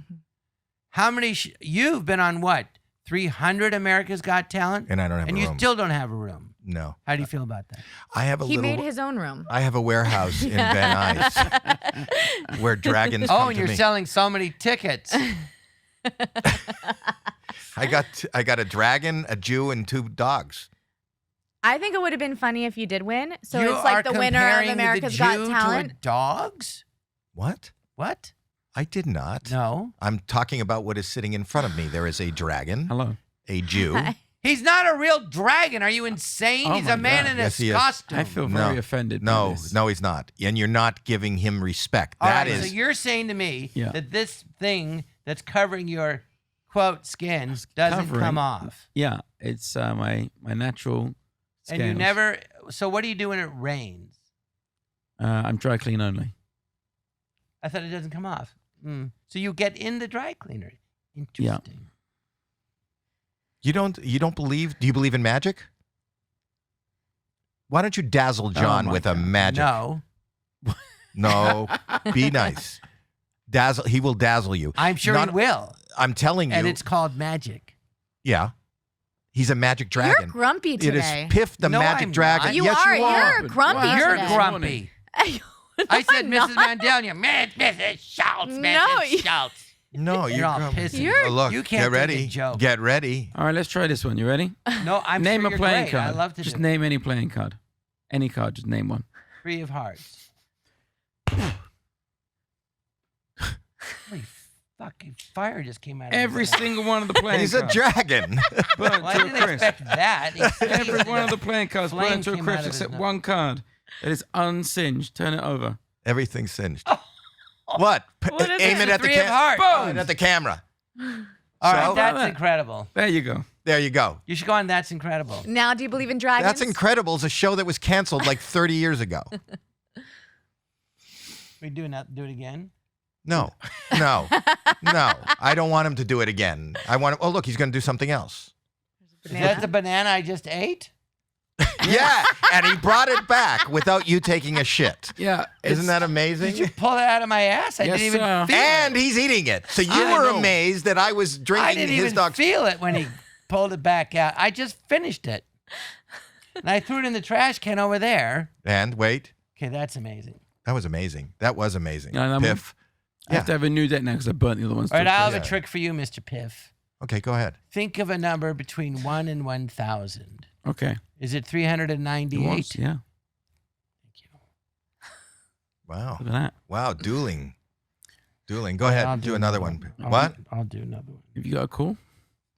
How many? You've been on what? 300 America's Got Talent? And I don't have And a you room. still don't have a room. No. How do you feel about that? I have a He little. made his own room. I have a warehouse in Van Nuys where dragons Oh, come and to you're me. selling so many tickets. I got a dragon, a Jew, and 2 dogs. I think it would have been funny if you did win. So You it's like are the winner of comparing America's the Got Jew Talent. to dogs? What? What? I did not. No. I'm talking about what is sitting in front of me. There is a dragon, Hello. a Jew. He's not a real dragon. Are you insane? Oh He's my a man God. in Yes, a he is. costume. I feel very offended by No, this. no, he's not. And you're not giving him respect. All That right, is. so you're saying to me Yeah. that this thing that's covering your quote skin doesn't covering- come off. Yeah, it's my natural scales. And you never so what do you do when it rains? I'm dry clean only. I thought it doesn't come off. So you get in the dry cleaner. Interesting. You don't believe? Do you believe in magic? Why don't you dazzle John my with a God. magic? No. No. Be nice. Dazzle. He will dazzle you. I'm sure Not- he will. I'm telling you. And it's called magic. Yeah. He's a magic dragon. You're grumpy It today. is Piff the No, magic I'm dragon. not. You yes, are. you are. You're grumpy Wow. You're today. grumpy. No, I said I'm Mrs. not. Mandel. You Mrs. Schultz. No, Mrs. Schultz. No, You're all pissy. Oh, look, You can't get ready. take a joke. Get ready. All right, let's try this one. You ready? No, I'm name sure a you're playing great. card. I love to just do name any playing card. Any card, just name one. 3 of hearts. Holy fucking fire just came out of Every his mouth. single one of the playing He's cards. a dragon. Burnt Well, I to a didn't crisp. expect that. Every one of the playing cards Flame burnt to a came out crisp of his except nose. one card. It is unsinged. Turn it over. Everything's singed. What? What is Aim it? it at the 3 of camera. hearts. At the camera. All right, So- that's that. incredible. There you go. There you go. You should go on That's Incredible. Now, do you believe in dragons? That's Incredible. It's a show that was canceled like 30 years ago. We do it again? No. I don't want him to do it again. I want him. Oh, look, he's going to do something else. Is that the banana I just ate? Yeah, and he brought it back without you taking a shit. Yeah. Isn't that amazing? Did you pull it out of my ass? I Yes, didn't even sir. feel And it. he's eating it. So you I were know. amazed that I was I drinking didn't his even dog's. feel it when he pulled it back out. I just finished it. And I threw it in the trash can over there. And wait, Okay, that's amazing. that was amazing. That was amazing. Yeah, Piff. I have to have a new deck now because I burnt the other ones. All right, to a I'll crisp. have a trick for you, Mr. Piff. Okay, go ahead. Think of a number between 1 and 1,000. Okay. Is it It 398? was, yeah. Wow. Look at that. Wow, dueling. Go I'll ahead. Do another one. I'll- What? I'll do another one. Have you got a call?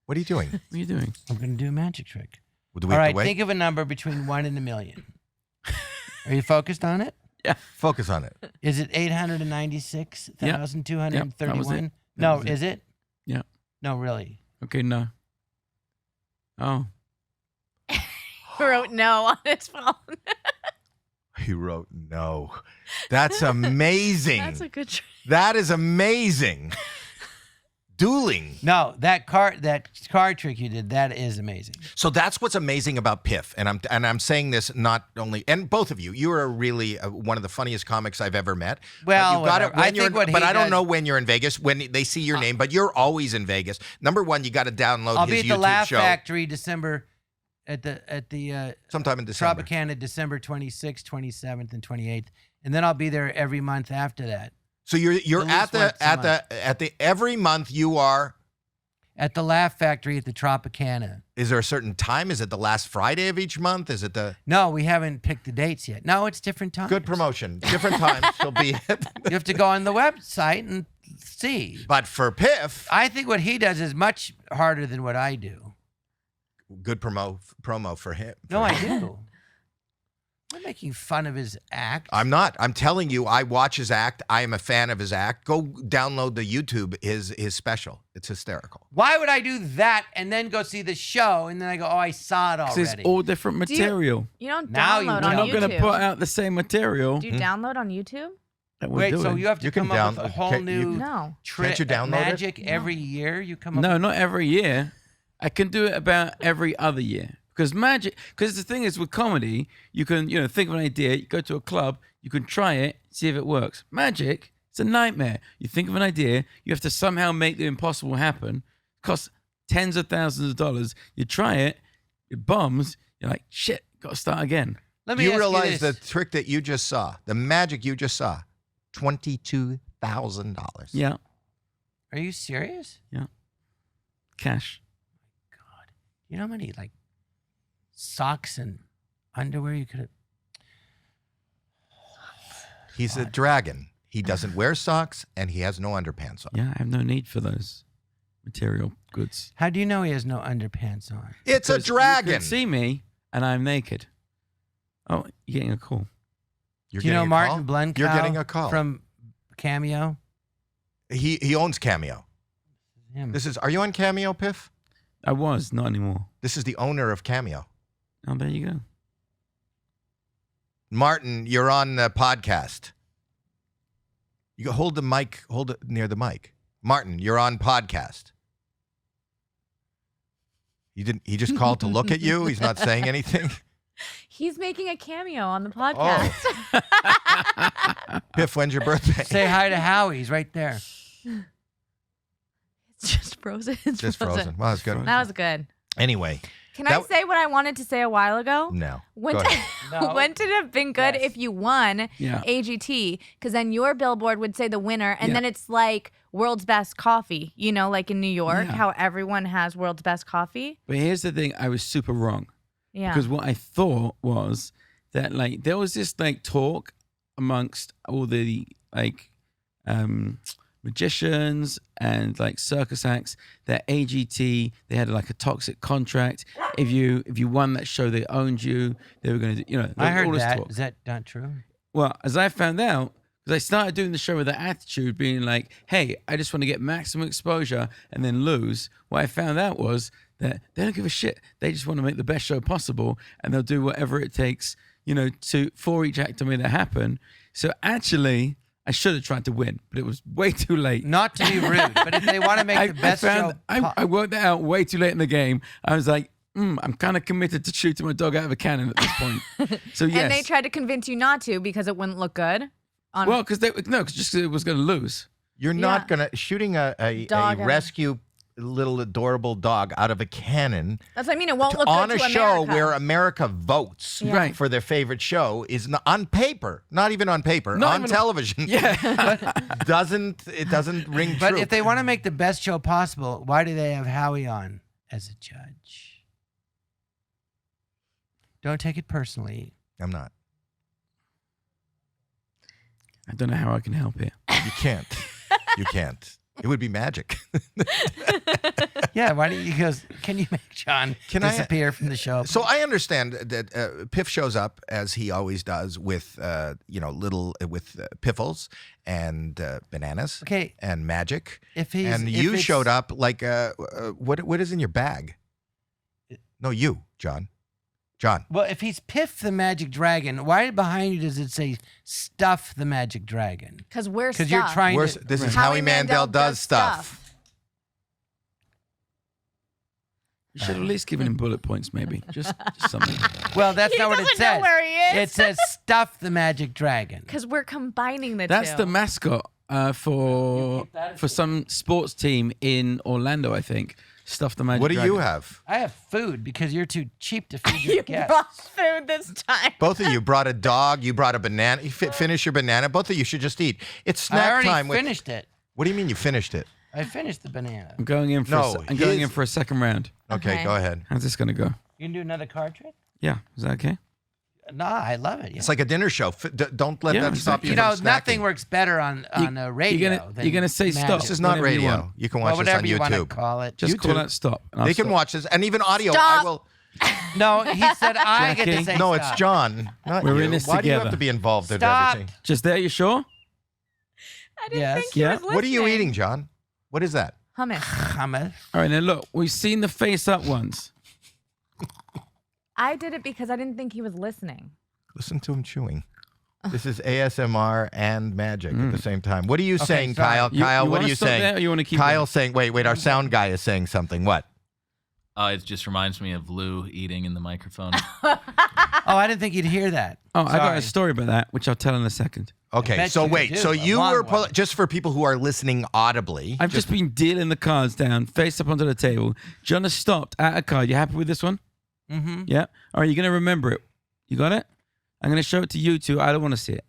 What are you doing? What are you doing? I'm going to do a magic trick. Do we All have right, to wait? think of a number between 1 and 1,000,000. Are you focused on it? Focus on it. Is it 896,231? That No, was it. is it? Yeah. No, really. Okay, no. Oh. He wrote no on his phone. He wrote no. That's amazing. That's a good trick. That is amazing. Dueling. No, that card trick you did, that is amazing. So that's what's amazing about Piff, and I'm saying this not only, and both of you, you are really one of the funniest comics I've ever met. Well, you've got it whatever. I when you're, think what but he I don't does- know when you're in Vegas when they see your name, but you're always in Vegas. Number one, you got to download I'll his be at the YouTube Laugh show Factory December at the sometime in December. Tropicana December 26th, 27th, and 28th, and then I'll be there every month after that. So you're At least at once a the every month you are. At the Laugh Factory at the Tropicana. Is there a certain time? Is it the last Friday of each month? Is it the No, we haven't picked the dates yet. No, it's different times. good promotion? Different times will be it. You have to go on the website and see. But for Piff, I think what he does is much harder than what I do. good promo for him. No, I do. I'm not making fun of his act. I'm not. I'm telling you, I watch his act. I am a fan of his act. Go download the YouTube, his special. It's hysterical. Why would I do that and then go see the show and then I go, oh, I saw it Because already? it's all different Do you- material. You don't Now you download know. on We're not YouTube. going to put out the same material Do you download on YouTube? that we're Wait, doing. so you have to You can come up with a download- whole can't you- new No. trick, you download it? magic every year? You come up No, with not every year. I can do it about every other year. Because because the thing is with comedy, you can, think of an idea, you go to a club, you can try it, see if it works. Magic, it's a nightmare. You think of an idea, you have to somehow make the impossible happen. It costs tens of thousands of dollars. You try it, it bombs, you're like, shit, got to start again. Let me You ask realize you the this. trick that you just saw, the magic you just saw, $22,000. Yeah, Are you serious? cash. God. You know how many, socks and underwear you could have? He's a dragon. He doesn't wear socks and he has no underpants on. Yeah, I have no need for those material goods. How do you know he has no underpants on? It's a Because dragon. You can see me and I'm naked. Oh, you're getting a call. You're Do you know getting a Martin call? Blumenkow You're getting a call. from Cameo? He owns Cameo. Him. Are you on Cameo, Piff? I was, not anymore. This is the owner of Cameo. Oh, there you go. Martin, you're on the podcast. You go hold it near the mic. Martin, you're on podcast. He just called to look at you. He's not saying anything. He's making a cameo on the podcast. Piff, when's your birthday? Say hi to Howie. He's right there. It's just frozen. It's Just frozen. Well, that's good. That was good. Anyway, Can I say what I wanted to say a while ago? No. Wouldn't it have been good if you won AGT? Because then your billboard would say the winner, and then it's like world's best coffee. You know, like in New York, how everyone has world's best coffee. But here's the thing: I was super wrong. Yeah. Because what I thought was that like there was this like talk amongst all the like magicians and like circus acts that AGT, they had like a toxic contract. If you won that show, they owned you. They were going to, you know. I heard all this that. talk. Is that not true? Well, as I found out, because I started doing the show with that attitude, being like, "Hey, I just want to get maximum exposure and then lose." What I found out was that they don't give a shit. They just want to make the best show possible, and they'll do whatever it takes, you know, for each act to make that happen. So actually, I should have tried to win, but it was way too late. Not to be rude, but if they want to make the best show, I worked that out way too late in the game. I was like, I'm kind of committed to shooting my dog out of a cannon at this point. So yes. And they tried to convince you not to because it wouldn't look good. Well, because it was going to lose. You're not gonna shooting a rescue little adorable dog out of a cannon. That's what I mean. It won't look on good a to show America. where America votes for their favorite show is not, on paper, not even on paper, Not on even television. It doesn't ring true. But if they want to make the best show possible, why do they have Howie on as a judge? Don't take it personally. I'm not. I don't know how I can help here. You can't. You can't. It would be magic. Yeah, why don't you can you make Jon disappear from the show? So I understand that Piff shows up as he always does with Piffles and bananas, and magic. You showed up like what is in your bag? No, you, Jon. Well, if he's Piff the Magic Dragon, why behind you does it say stuff the Magic Dragon? Because we're stuff. Because you're trying to. This is Howie Mandel does stuff. You should have at least given him bullet points, maybe. Just something. Well, that's not what it doesn't says. know where he is. It says stuff the Magic Dragon. Because we're combining the That's two. the mascot for some sports team in Orlando, I think. Stuff the Magic What do Dragon. you have? I have food because you're too cheap to feed your You guests. brought food this time. Both of you brought a dog. You brought a banana. You finish your banana. Both of you should just eat. It's I snack already time. finished it. What do you mean you finished it? I finished the banana. I'm going in for a second round. Okay, go ahead. How's this going to go? You can do another card trick? Yeah, is that okay? Nah, I love it. Yeah. It's like a dinner show. Don't let that stop you You from know, snacking. nothing works better on radio. You're gonna say than stop. magic. This is not Whatever you radio. want. You can watch this whatever on you want to YouTube. call it. Just call out stop. and I'll They can stop. watch this, and even audio. Stop. I will. No, he said I get to Jackie? say No, stop. it's Jon. Not We're you. in this Why do you have together. to be involved in Stop. everything? Just there, you sure? I didn't Yes. think he Yeah. was listening. What are you eating, Jon? What is that? Hummus. Hummus. All right, now look, we've seen the face up ones. I did it because I didn't think he was listening. Listen to him chewing. This is ASMR and magic at the same time. What are you saying, sorry. Kyle? Kyle, what wanna are you stop saying? there or you want to keep Kyle's saying, wait, our sound guy is saying something. What? It just reminds me of Lou eating in the microphone. Oh, I didn't think you'd hear that. Oh, I got Sorry. a story about that, which I'll tell in a second. Okay, bet so you wait. do, So a you long were, one. just for people who are listening audibly. I've just been dealing the cards down, face up onto the table. Jon has stopped at a card. You happy with this one? Mm-hmm. Yeah? All right, you're going to remember it. You got it? I'm going to show it to you two. I don't want to see it.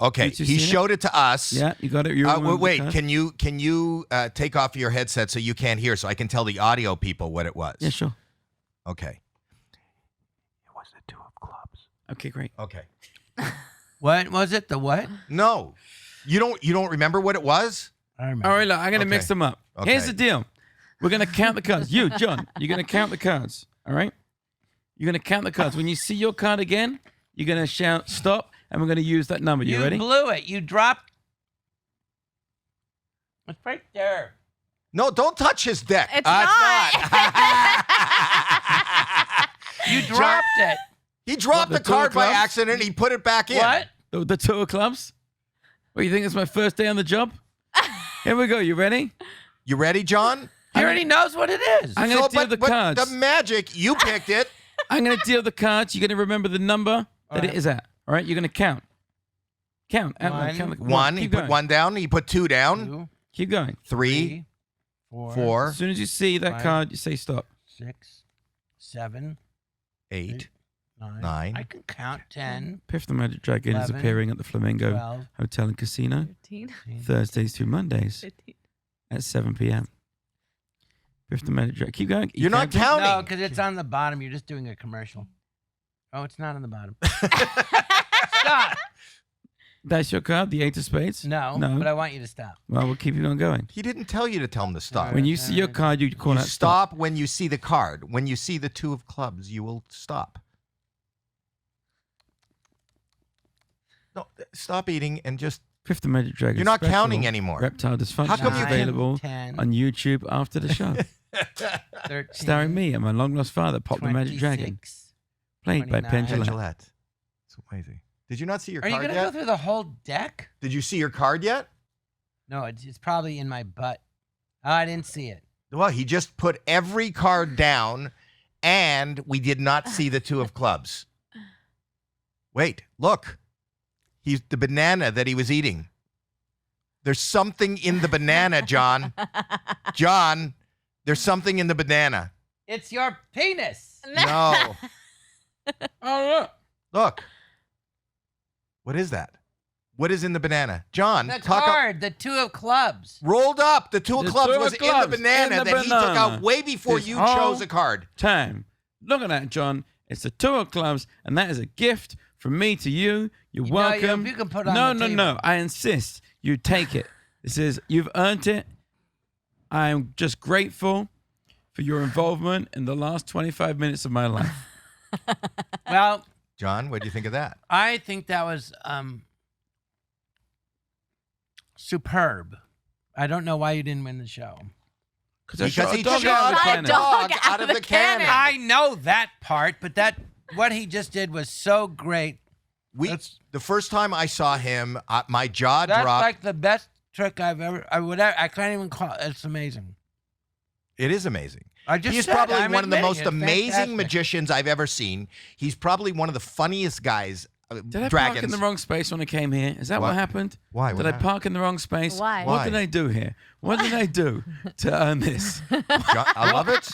Okay, You two he seen it? showed it to us. Yeah, you got it? You remember the wait, card? can you take off your headset so you can't hear, so I can tell the audio people what it was? Yeah, sure. Okay. It was the 2 of clubs. Okay, great. Okay. What was it? The what? No, you don't remember what it was? I remember. All right, look, I'm going to mix Okay. them up. Okay. Here's the deal. We're going to count the cards. You, Jon, you're going to count the cards. All right? You're going to count the cards. When you see your card again, you're going to shout stop, and we're going to use that number. You ready? blew it. You dropped. It's right there. No, don't touch his deck. It's not. You dropped it. He dropped What, the the 2 of card by clubs? accident. He put it back in. What? The 2 of clubs? What, you think it's my first day on the job? Here we go. You ready? You ready, Jon? He already knows what it is. I'm going to deal the cards. The magic, you picked it. I'm going to deal the cards. You're going to remember the number that it is at. All right? You're going to count. Count. Out loud. One. Count the, One. He Keep put going. 1 down. He put 2 down. 2, Keep going. 3, 4, 4. As soon as you see that 5, card, you say stop. 6, 7, 8, 9. 9. I can count 10. Piff the Magic Dragon is 11, appearing at the Flamingo 12. Hotel and Casino 15, Thursdays through Mondays 15. at 7 p.m. Piff the Magic Dragon. Keep going. You're not can't- counting. No, because it's on the bottom. You're just doing a commercial. Oh, it's not on the bottom. Stop. That's your card, the 8 of spades? No, No. but I want you to stop. Well, we'll keep you on going. He didn't tell you to tell him to stop. When you see your card, you call You out stop when you see the card. When you see the 2 of clubs, you will stop. No, stop eating and just. Piff the Magic Dragon. You're not special counting anymore. Reptile Dysfunction How come is you can't- available 10, on YouTube after the show. 13, Starring me and my long lost father, Pop the Magic Dragon. 26. Played by 29. Pendulum. Gillette. It's amazing. Did you not see your Are you card going to yet? go through the whole deck? Did you see your card yet? No, it's probably in my butt. Oh, I didn't see it. Well, he just put every card down, and we did not see the 2 of clubs. Wait, look. He's the banana that he was eating. There's something in the banana, John. John, there's something in the banana. It's your penis. No. Oh, look. Look. What is that? What is in the banana? John, The talk card, the 2 of clubs. rolled up. The 2 of The clubs 2 of was in clubs the banana in the that he took banana. out way before This you whole chose a card. Time. Look at that, John. It's the 2 of clubs, and that is a gift from me to you. You're You know, welcome. you can put it on no, the no, table. no. I insist you take it. This is, you've earned it. I'm just grateful for your involvement in the last 25 minutes of my life. Well, John, what do you think of that? I think that was superb. I don't know why you didn't win the show. Because shot he a dog shot out of the a cannon. dog out of the cannon. I know that part, but what he just did was so great. The first time I saw him, my jaw That's dropped. like the best trick I can't even call it. It's amazing. It is amazing. I just He's said, probably I'm one of the admitting most it. amazing Fantastic. magicians I've ever seen. He's probably one of the funniest guys. Did I dragons. park in the wrong space when I came here? Is that what happened? Why? Did What I happened? park in the wrong space? Why? What Why? did I do here? What did I do to earn this? I love it.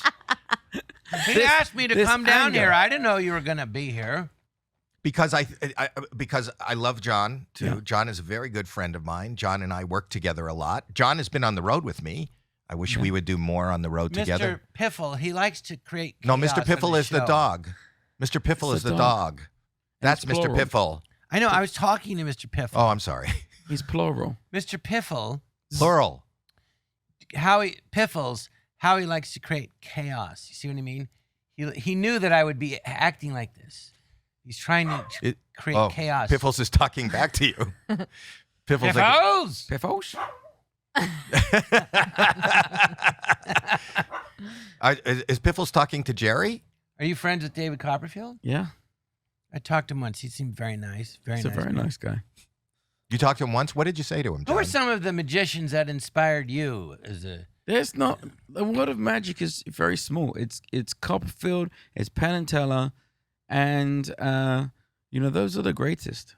He asked me to this come down anger. here. I didn't know you were going to be here. Because I love John too. Yeah. John is a very good friend of mine. John and I work together a lot. John has been on the road with me. I wish we would do more on the road together. Mr. Piffle, he likes to create No, chaos Mr. on Piffle is the show. dog. Mr. Piffle It's is the the dog. That's it's Mr. plural. Piffle. I know. I was talking to Mr. Piffle. Oh, I'm sorry. He's plural. Mr. Piffle, Plural. Piffles, how he likes to create chaos. You see what I mean? He knew that I would be acting like this. He's trying to create chaos. Piffles is talking back to you. Piffles. Piffles! Piffles? Is Piffles talking to Jerry? Are you friends with David Copperfield? Yeah. I talked to him once. He seemed very nice. He's a very man. nice guy. You talked to him once. What did you say to him, Who are John? some of the magicians that inspired you as a... There's not, the world of magic is very small. It's Copperfield, it's Penn and Teller, and those are the greatest.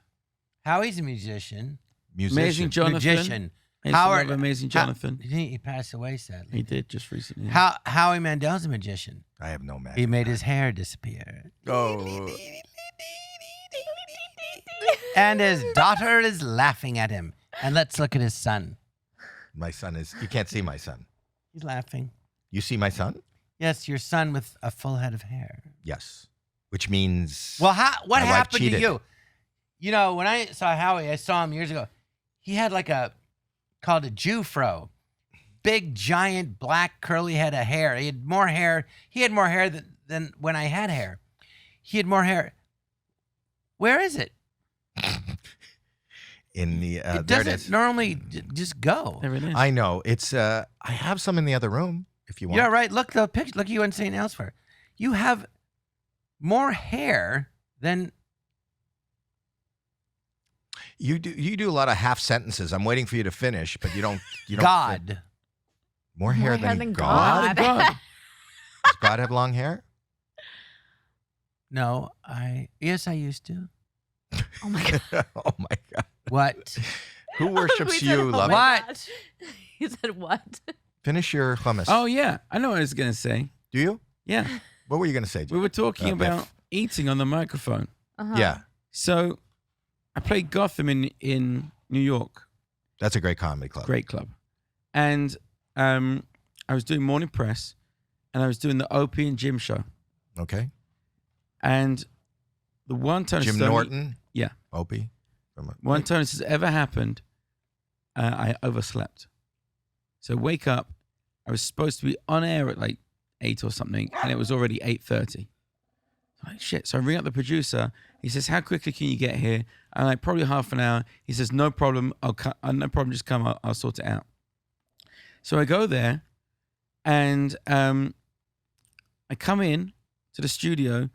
Howie's a musician. Amazing Jonathan. Magician. I used to love Amazing Jonathan. He passed away, sadly. He did just recently. Howie Mandel's a magician. I have no magic. He made his hair disappear. Oh. And his daughter is laughing at him. And let's look at his son. My son is. You can't see my son. He's laughing. You see my son? Yes, your son with a full head of hair. Yes. Which means. Well, what my wife happened to cheated. you? You know, when I saw Howie, I saw him years ago. He had called a Jew fro. Big, giant, black, curly head of hair. He had more hair. He had more hair than when I had hair. He had more hair. Where is it? In the. It There it doesn't is. normally just go. There it is. I know. It's. I have some in the other room if you want. Yeah, right. Look the picture. Look, you and St. Elsewhere. You have more hair than. You do a lot of half sentences. I'm waiting for you to finish, but you don't. God. More hair hair than than God. God. Does God have long hair? No, yes, I used to. Oh my god. Oh my God. What? Who worships We said, you, oh my love? What? gosh. He said what? Finish your hummus. Oh, yeah. I know what I was going to say. Do you? Yeah. What were you going to say, We were talking about Piff? eating on the microphone. Yeah. So I played Gotham in New York. That's a great comedy club. Great club. And I was doing morning press, and I was doing the Opie and Jim show. Okay. And the one time Jim Norton? Yeah. Opie? One time this has ever happened, I overslept. So wake up, I was supposed to be on air at like 8 or something, and it was already 8:30. I'm like, shit. So I ring up the producer. He says, how quickly can you get here? I'm like, probably half an hour. He says, no problem. No problem. Just come. I'll sort it out. So I go there, and I come in to the studio,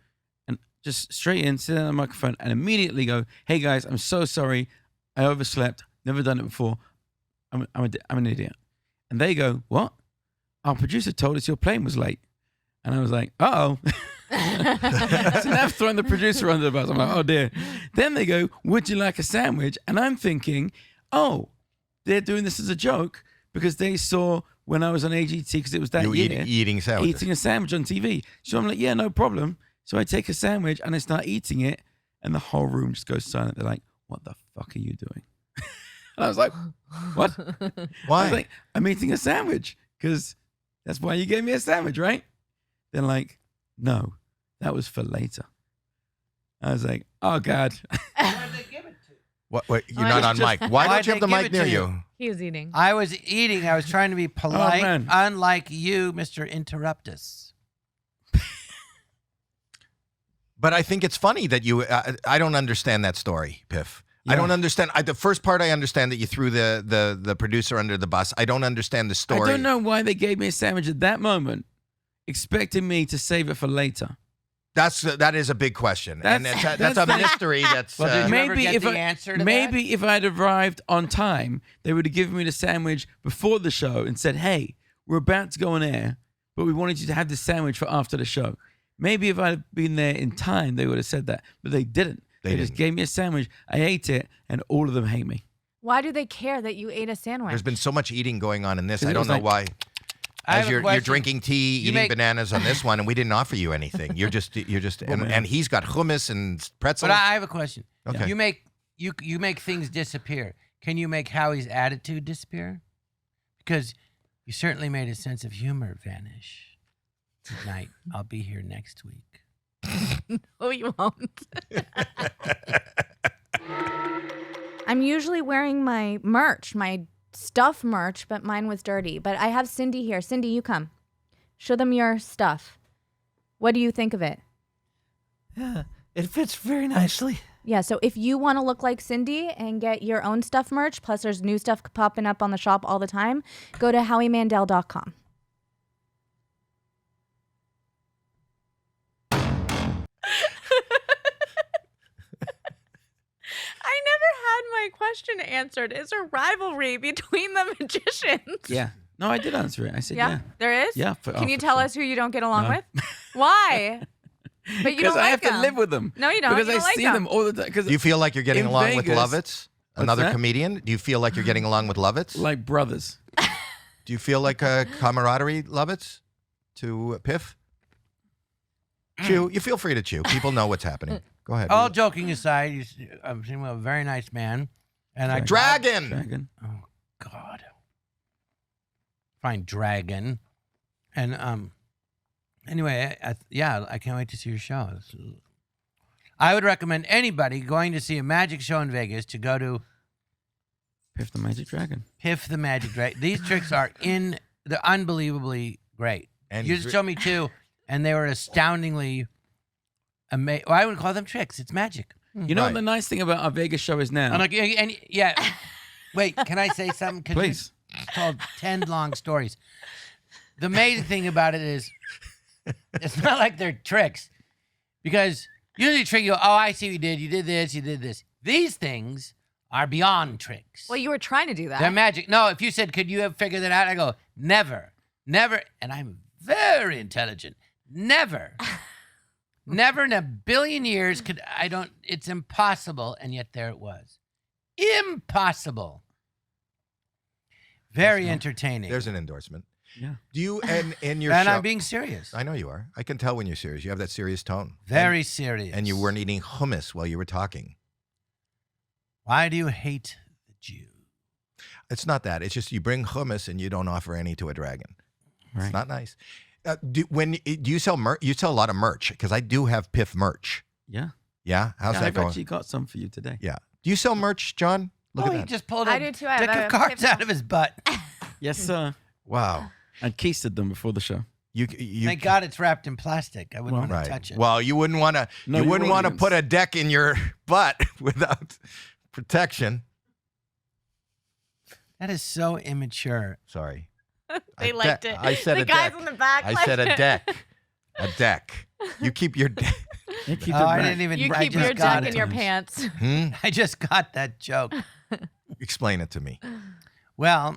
and just straight in, sit on the microphone, and immediately go, hey guys, I'm so sorry. I overslept. Never done it before. I'm an idiot. And they go, what? Our producer told us your plane was late. And I was like, uh-oh. So now I've thrown the producer under the bus. I'm like, oh dear. Then they go, would you like a sandwich? And I'm thinking, oh, they're doing this as a joke because they saw when I was on AGT, because it was that year. Eating sandwiches. Eating a sandwich on TV. So I'm like, yeah, no problem. So I take a sandwich and I start eating it, and the whole room just goes silent. They're like, what the fuck are you doing? And I was like, what? Why? I was like, I'm eating a sandwich because that's why you gave me a sandwich, right? They're like, no, that was for later. I was like, oh God. What, you're not on mic. Why don't you have the mic near you? He was eating. I was eating. I was trying to be polite, man. unlike you, Mr. Interruptus. But I think it's funny that you. I don't understand that story, Piff. I don't understand. The first part I understand that you threw the producer under the bus. I don't understand the story. I don't know why they gave me a sandwich at that moment, expecting me to save it for later. That is a big question, and that's a mystery. That's Well, did you ever maybe get if the answer to maybe if I'd arrived on time, they would have given me the sandwich before the show and said, "Hey, we're about to go on air, but we wanted you to have this sandwich for after the show." Maybe if I'd been there in time, they would have said that, but they didn't. They just gave me a sandwich. I ate it, and all of them hate me. Why do they care that you ate a sandwich? There's been so much eating going on in this. I It don't was know like- why. I have As a you're question. drinking tea, eating bananas on this one, and we didn't offer you anything. You're just and he's got hummus and pretzels. But I have a question. Okay. You make things disappear. Can you make Howie's attitude disappear? Because you certainly made his sense of humor vanish. Good night. I'll be here next week. Oh, you won't. I'm usually wearing my merch, my stuff merch, but mine was dirty. But I have Cindy here. Cindy, you come. Show them your stuff. What do you think of it? Yeah, it fits very nicely. Yeah, so if you want to look like Cindy and get your own stuff merch, plus there's new stuff popping up on the shop all the time, go to howiemandel.com. I never had my question answered. Is there rivalry between the magicians? Yeah. No, I did answer it. I said, yeah. There is? Yeah. Can you tell us who you don't get along with? Why? But you Because don't I like have to them. live with them. No, you don't. Because You don't I like see them. them all the time. Do you feel like you're getting in along with Vegas- Lovitz, another that? comedian? Do you feel like you're getting along with Lovitz? Like brothers. Do you feel like a camaraderie, Lovitz, to Piff? Chew. You feel free to chew. People know what's happening. Go ahead. All joking aside, I'm seeing a very nice man. And I Dragon. Oh God. Fine, dragon. And anyway, I can't wait to see your show. I would recommend anybody going to see a magic show in Vegas to go to Piff the Magic Dragon. Piff the Magic Dragon. These tricks are they're unbelievably great. And You just showed me two, and they were astoundingly amazing. Well, I wouldn't call them tricks. It's magic. You know what the nice thing about our Vegas show is now? I'm like, and yeah. Wait, can I say something? 'Cause Please. It's called 10 long stories. The amazing thing about it is it's not like they're tricks. Because usually a trick, you go, oh, I see what you did. You did this, you did this. These things are beyond tricks. Well, you were trying to do that. They're magic. No, if you said, could you have figured that out? I go, never. And I'm very intelligent. Never in a billion years it's impossible. And yet there it was. Impossible. Very entertaining. There's an endorsement. Yeah. Do you and your And show? I'm being serious. I know you are. I can tell when you're serious. You have that serious tone. Very serious. And you weren't eating hummus while you were talking. Why do you hate the Jew? It's not that. It's just you bring hummus and you don't offer any to a dragon. Right. It's not nice. Do you sell merch? You sell a lot of merch because I do have Piff merch. Yeah. Yeah. How's that I've going? actually got some for you today. Yeah. Do you sell merch, John? Look at He that. just pulled I a do too. I deck have of a cards Piff- out of his butt. Yes, sir. Wow. And keistered them before the show. You Thank God it's wrapped in plastic. I wouldn't want right. to touch it. Well, you wouldn't want to. No, you your wouldn't want to audience. put a deck in your butt without protection. That is so immature. Sorry. They liked it. I said the a guys deck. in the back. I said a deck. A deck. You keep your deck. Yeah, keep Oh, it I back. didn't even. You I keep just your got deck it. in your pants. I just got that joke. Explain it to me. Well,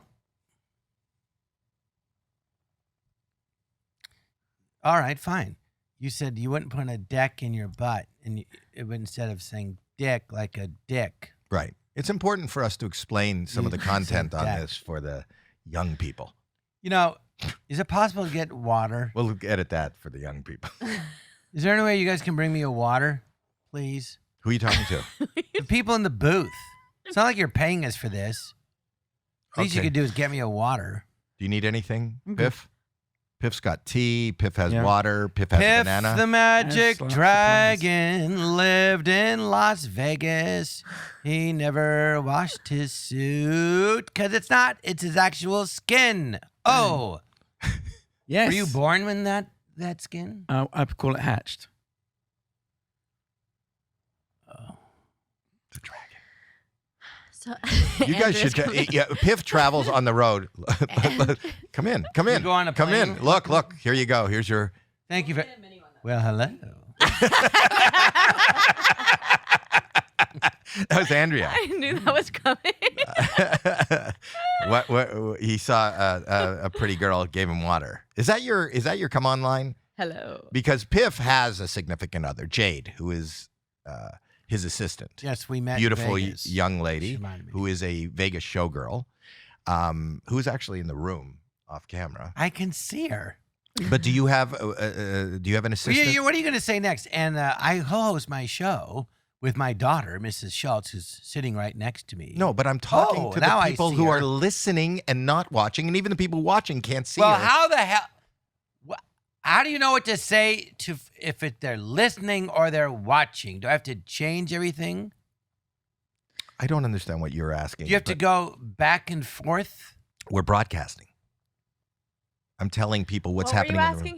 all right, fine. You said you wouldn't put a deck in your butt, and instead of saying dick, like a dick. Right. It's important for us to explain some of the You content said on deck. this for the young people. You know, is it possible to get water? We'll edit that for the young people. Is there any way you guys can bring me a water, please? Who are you talking to? The people in the booth. It's not like you're paying us for this. Least you Okay. could do is get me a water. Do you need anything, Okay. Piff? Piff's got tea. Piff has Yeah. water. Piff has a Piff banana. the Magic Yes, lots of Dragon lived in Las Vegas. He never washed his suit because it's his actual skin. Oh, Yes. were you born when that skin? I call it hatched. The dragon. So, You guys should. Yeah, Piff travels on the road. Come in. Come in. go on a Come plane? in. Look. Here you go. Here's your. Thank you. Well, hello. That was Andrea. I knew that was coming. What he saw a pretty girl, gave him water. Is that your come on line? Hello. Because Piff has a significant other, Jade, who is his assistant. Yes, we met. in Beautiful Vegas. young She lady reminded me. who is a Vegas showgirl, who is actually in the room off camera. I can see her. But do you have an assistant? What are you going to say next? And I host my show with my daughter, Mrs. Schultz, who's sitting right next to me. No, but I'm talking to now the I people see who her. are listening and not watching, and even the people watching can't see Well, her. how the hell? How do you know what to say to if they're listening or they're watching? Do I have to change everything? I don't understand what you're asking. Do you have to but go back and forth? We're broadcasting. I'm telling people what's what happening were you in the room. asking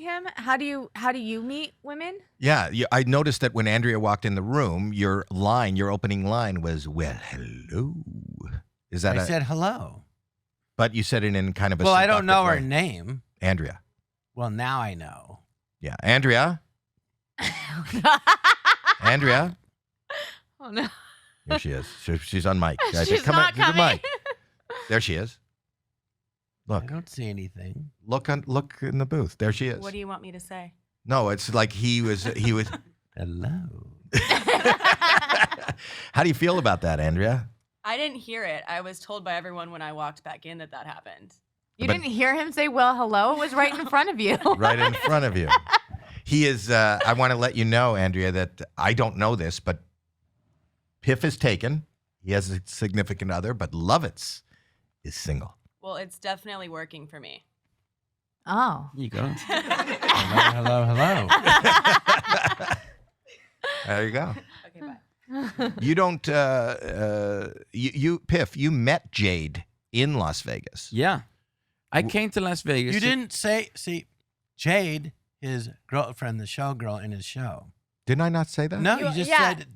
him? How do you meet women? Yeah, I noticed that when Andrea walked in the room, your opening line was, "Well, hello." Is that I said hello. But you said it in kind of a. Well, I don't know her seductive way. name. Andrea. Well, now I know. Yeah, Andrea. Andrea. Oh no. Here she is. She's on mic. Guys, She's come not to the coming. mic. There she is. Look, I don't see anything. look in the booth. There she is. What do you want me to say? No, it's like he was. Hello. How do you feel about that, Andrea? I didn't hear it. I was told by everyone when I walked back in that happened. You But- didn't hear him say, "Well, hello." It was right in front of you. Right in front of you. He is. I want to let you know, Andrea, that I don't know this, but Piff is taken. He has a significant other, but Lovitz is single. Well, it's definitely working for me. Oh. You go. Hello. There you go. Okay, bye. You don't. You Piff. You met Jade in Las Vegas. Yeah. I came to Las Vegas. You didn't say, Jade, his girlfriend, the showgirl in his show. Didn't I not say that? No, you just yeah. said,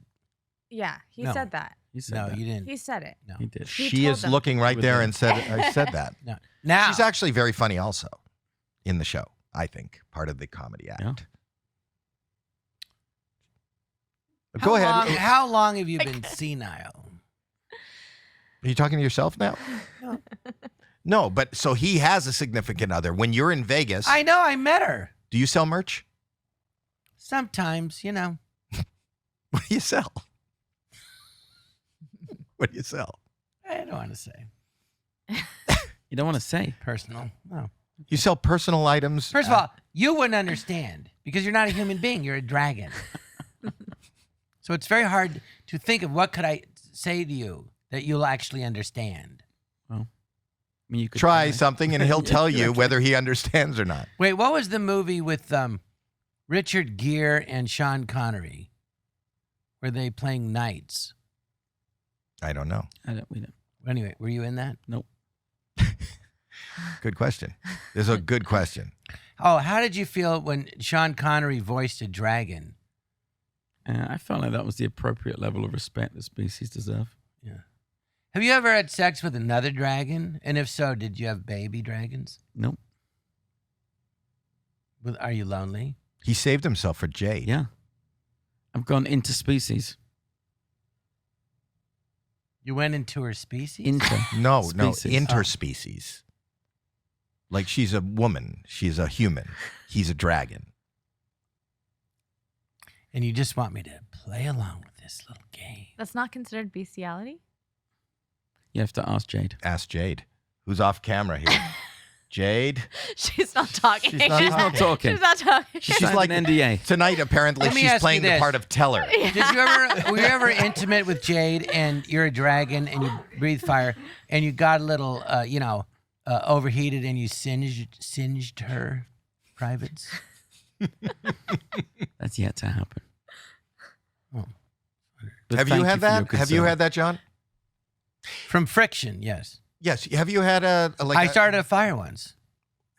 Yeah, he No. said that. He said no, that. you didn't. He said it. No. He did. He She told is them. looking right With there them. and said, "I said that." No. Now, She's actually very funny, also, in the show. I think part of the comedy act. Yeah. Go ahead. How long have you been senile? Are you talking to yourself now? No, but so he has a significant other. When you're in Vegas, I know, I met her. do you sell merch? Sometimes, you know. What do you sell? What do you sell? I don't want to say. You don't want to say. Personal. No. You sell personal items. First of all, you wouldn't understand because you're not a human being. You're a dragon. So it's very hard to think of what could I say to you that you'll actually understand. Well, I mean, you could try something and he'll tell you whether he understands or not. Wait, what was the movie with Richard Gere and Sean Connery? Were they playing knights? I don't know. We don't. Anyway, were you in that? Nope. Good question. This is a good question. Oh, how did you feel when Sean Connery voiced a dragon? I felt like that was the appropriate level of respect the species deserve. Yeah. Have you ever had sex with another dragon? And if so, did you have baby dragons? Nope. Are you lonely? He saved himself for Jade. Yeah. I've gone interspecies. You went into her species? No, Species. interspecies. Like she's a woman. She's a human. He's a dragon. And you just want me to play along with this little game. That's not considered bestiality? You have to ask Jade. Ask Jade, who's off camera here. Jade. She's not talking. She's not talking. She's not talking. She's Signed like an NDA. Tonight, apparently, Let me she's ask playing you the this. part of teller. Were you ever intimate with Jade and you're a dragon and you breathe fire and you got a little, overheated and you singed her privates? That's yet to happen. Oh. But Have thank you had for your that? Have you concern. had that, John? From friction, yes. Yes. Have you had I started a fire once.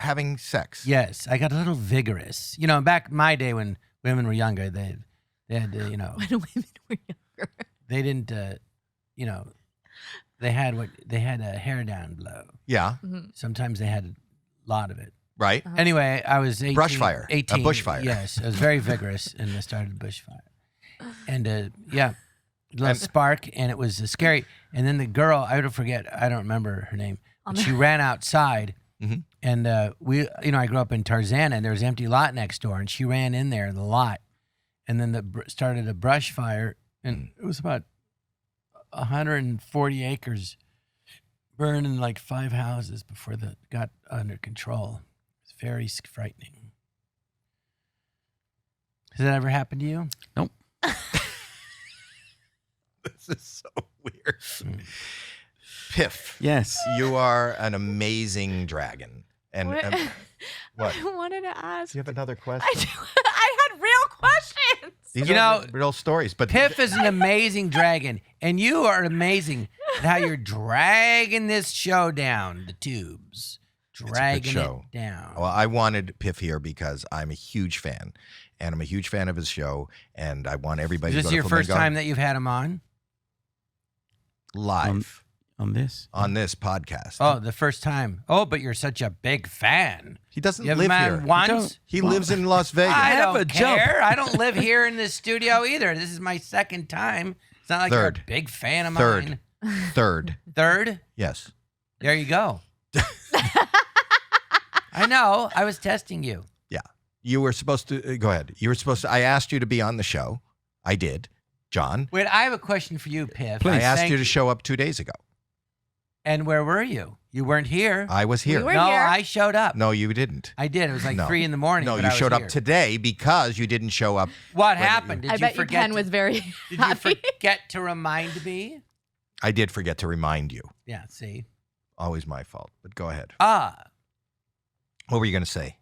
having sex? Yes, I got a little vigorous. You know, back in my day when women were younger, they had to, When women were younger. they didn't, they had a hair down blow. Yeah. Sometimes they had a lot of it. Right. Anyway, I was 18. Brush fire. A 18. bush fire. Yes, I was very vigorous, and I started bush fire. And a little spark, and it was scary. And then the girl, I don't remember her name, but she ran outside, and I grew up in Tarzana, and there was an empty lot next door, and she ran in there in the lot, and then started a brush fire, and it was about 140 acres burning like 5 houses before that got under control. It's very frightening. Has that ever happened to you? Nope. This is so weird. Piff. Yes. You are an amazing dragon. And what? I wanted to ask. Do you have another question? I had real questions. These are real stories. But Piff is an amazing dragon, and you are amazing at how you're dragging this show down the tubes. Dragging it down. Well, I wanted Piff here because I'm a huge fan, and I'm a huge fan of his show, and I want everybody Is to this go your to first Flamingo time that you've had him on? live on this podcast. Oh, the first time. Oh, but you're such a big fan. He doesn't You have live him here. on once? He lives in Las Vegas. I don't care. I don't live here in this studio either. This is my second time. It's not like you're a big fan of mine. Third. Third? Yes. There you go. I know. I was testing you. Yeah. You were supposed to go ahead. You were supposed to. I asked you to be on the show. I did, John. Wait, I have a question for you, Piff. I asked you to show up 2 days ago. And where were you? You weren't here. I was here. No, I showed up. No, you didn't. I did. It was like No. 3 a.m. No, but you I was showed up here. today because you didn't show up. What when happened? Did I you bet you forget? Ken was very Did you happy. forget to remind me? I did forget to remind you. Yeah. See. Always my fault. But go ahead. What were you going to say,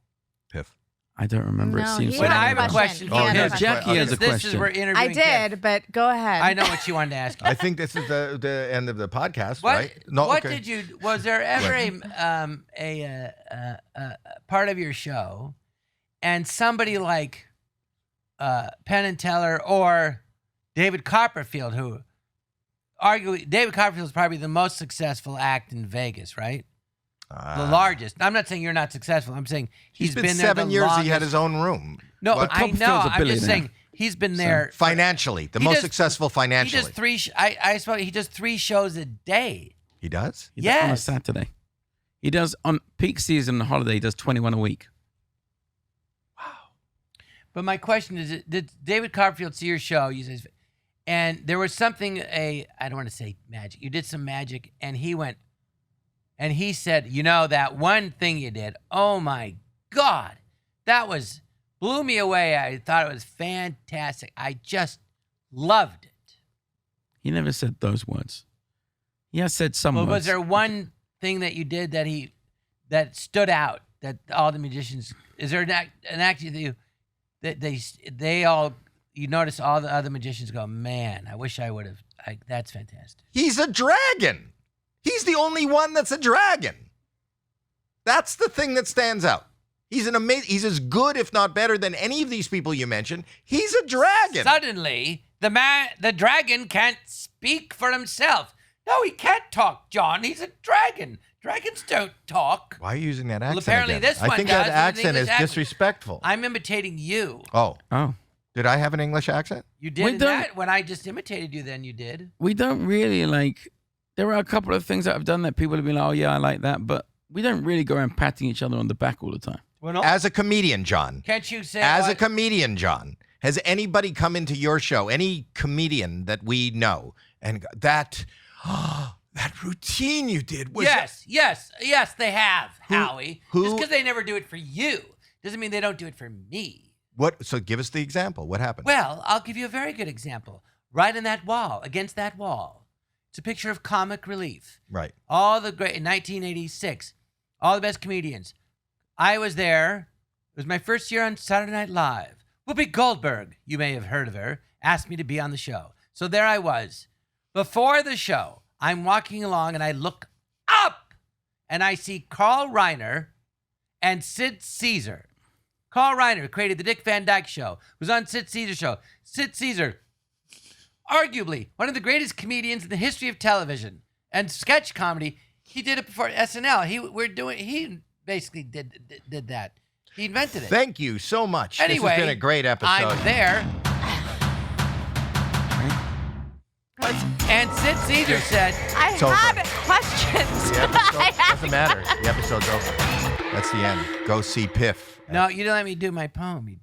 Piff? I don't remember. No, it seems he like But I have a question. Oh, for yeah, you. Jackie has a This is question. we're interviewing. I Piff. did, but go ahead. I know what you wanted to ask. I think this is the end of the podcast, What? right? No. What okay. did you? Was there ever a part of your show, and somebody like Penn and Teller or David Copperfield, who arguably David Copperfield is probably the most successful act in Vegas, right? The largest. I'm not saying you're not successful. I'm saying he's been there 7 the years. longest. He had his own room. No, What? I know. I'm just saying he's been there Financially, the He most does- successful financially. He does 3. I suppose he does 3 shows a day. He does? He does on a Yes. Saturday. He does on peak season holiday. He does 21 a week. But my question is, did David Copperfield see your show? You said, and there was something, I don't want to say magic. You did some magic, and he went, And he said, you know, that one thing you did, oh my God, that blew me away. I thought it was fantastic. I just loved it. He never said those words. He has said some Well, words. was there one thing that you did that stood out, that all the magicians, is there an act that they all, you notice all the other magicians go, man, I wish I would have, that's fantastic. He's a dragon. He's the only one that's a dragon. That's the thing that stands out. He's he's as good, if not better, than any of these people you mentioned. He's a dragon. Suddenly, the dragon can't speak for himself. No, he can't talk, John. He's a dragon. Dragons don't talk. Why are you using that accent? Well, apparently again? this one I think does, that with an accent English is accent. disrespectful. I'm imitating you. Oh. Oh. Did I have an English accent? You did that when I just imitated you. Then you did. We don't really like. There are a couple of things that I've done that people have been like, oh yeah, I like that, but we don't really go around patting each other on the back all the time. Well, no. As a comedian, John. Can't you say? As a comedian, John, has anybody come into your show? Any comedian that we know and that routine you did was yes, they have, Howie. Just because they never do it for you doesn't mean they don't do it for me. What? So give us the example. What happened? Well, I'll give you a very good example. Right in that wall, against that wall, it's a picture of comic relief. Right. All the great in 1986, all the best comedians. I was there. It was my first year on Saturday Night Live. Whoopi Goldberg, you may have heard of her, asked me to be on the show. So there I was. Before the show, I'm walking along and I look up and I see Carl Reiner and Sid Caesar. Carl Reiner created the Dick Van Dyke Show, was on Sid Caesar show. Sid Caesar, arguably one of the greatest comedians in the history of television and sketch comedy. He did it before SNL. He basically did that. He invented it. Thank you so much. Anyway, this has been a great episode. I'm there. And Sid Caesar said, I have questions. The episode doesn't matter. The episode's over. That's the end. Go see Piff. no, you didn't let me do my poem, you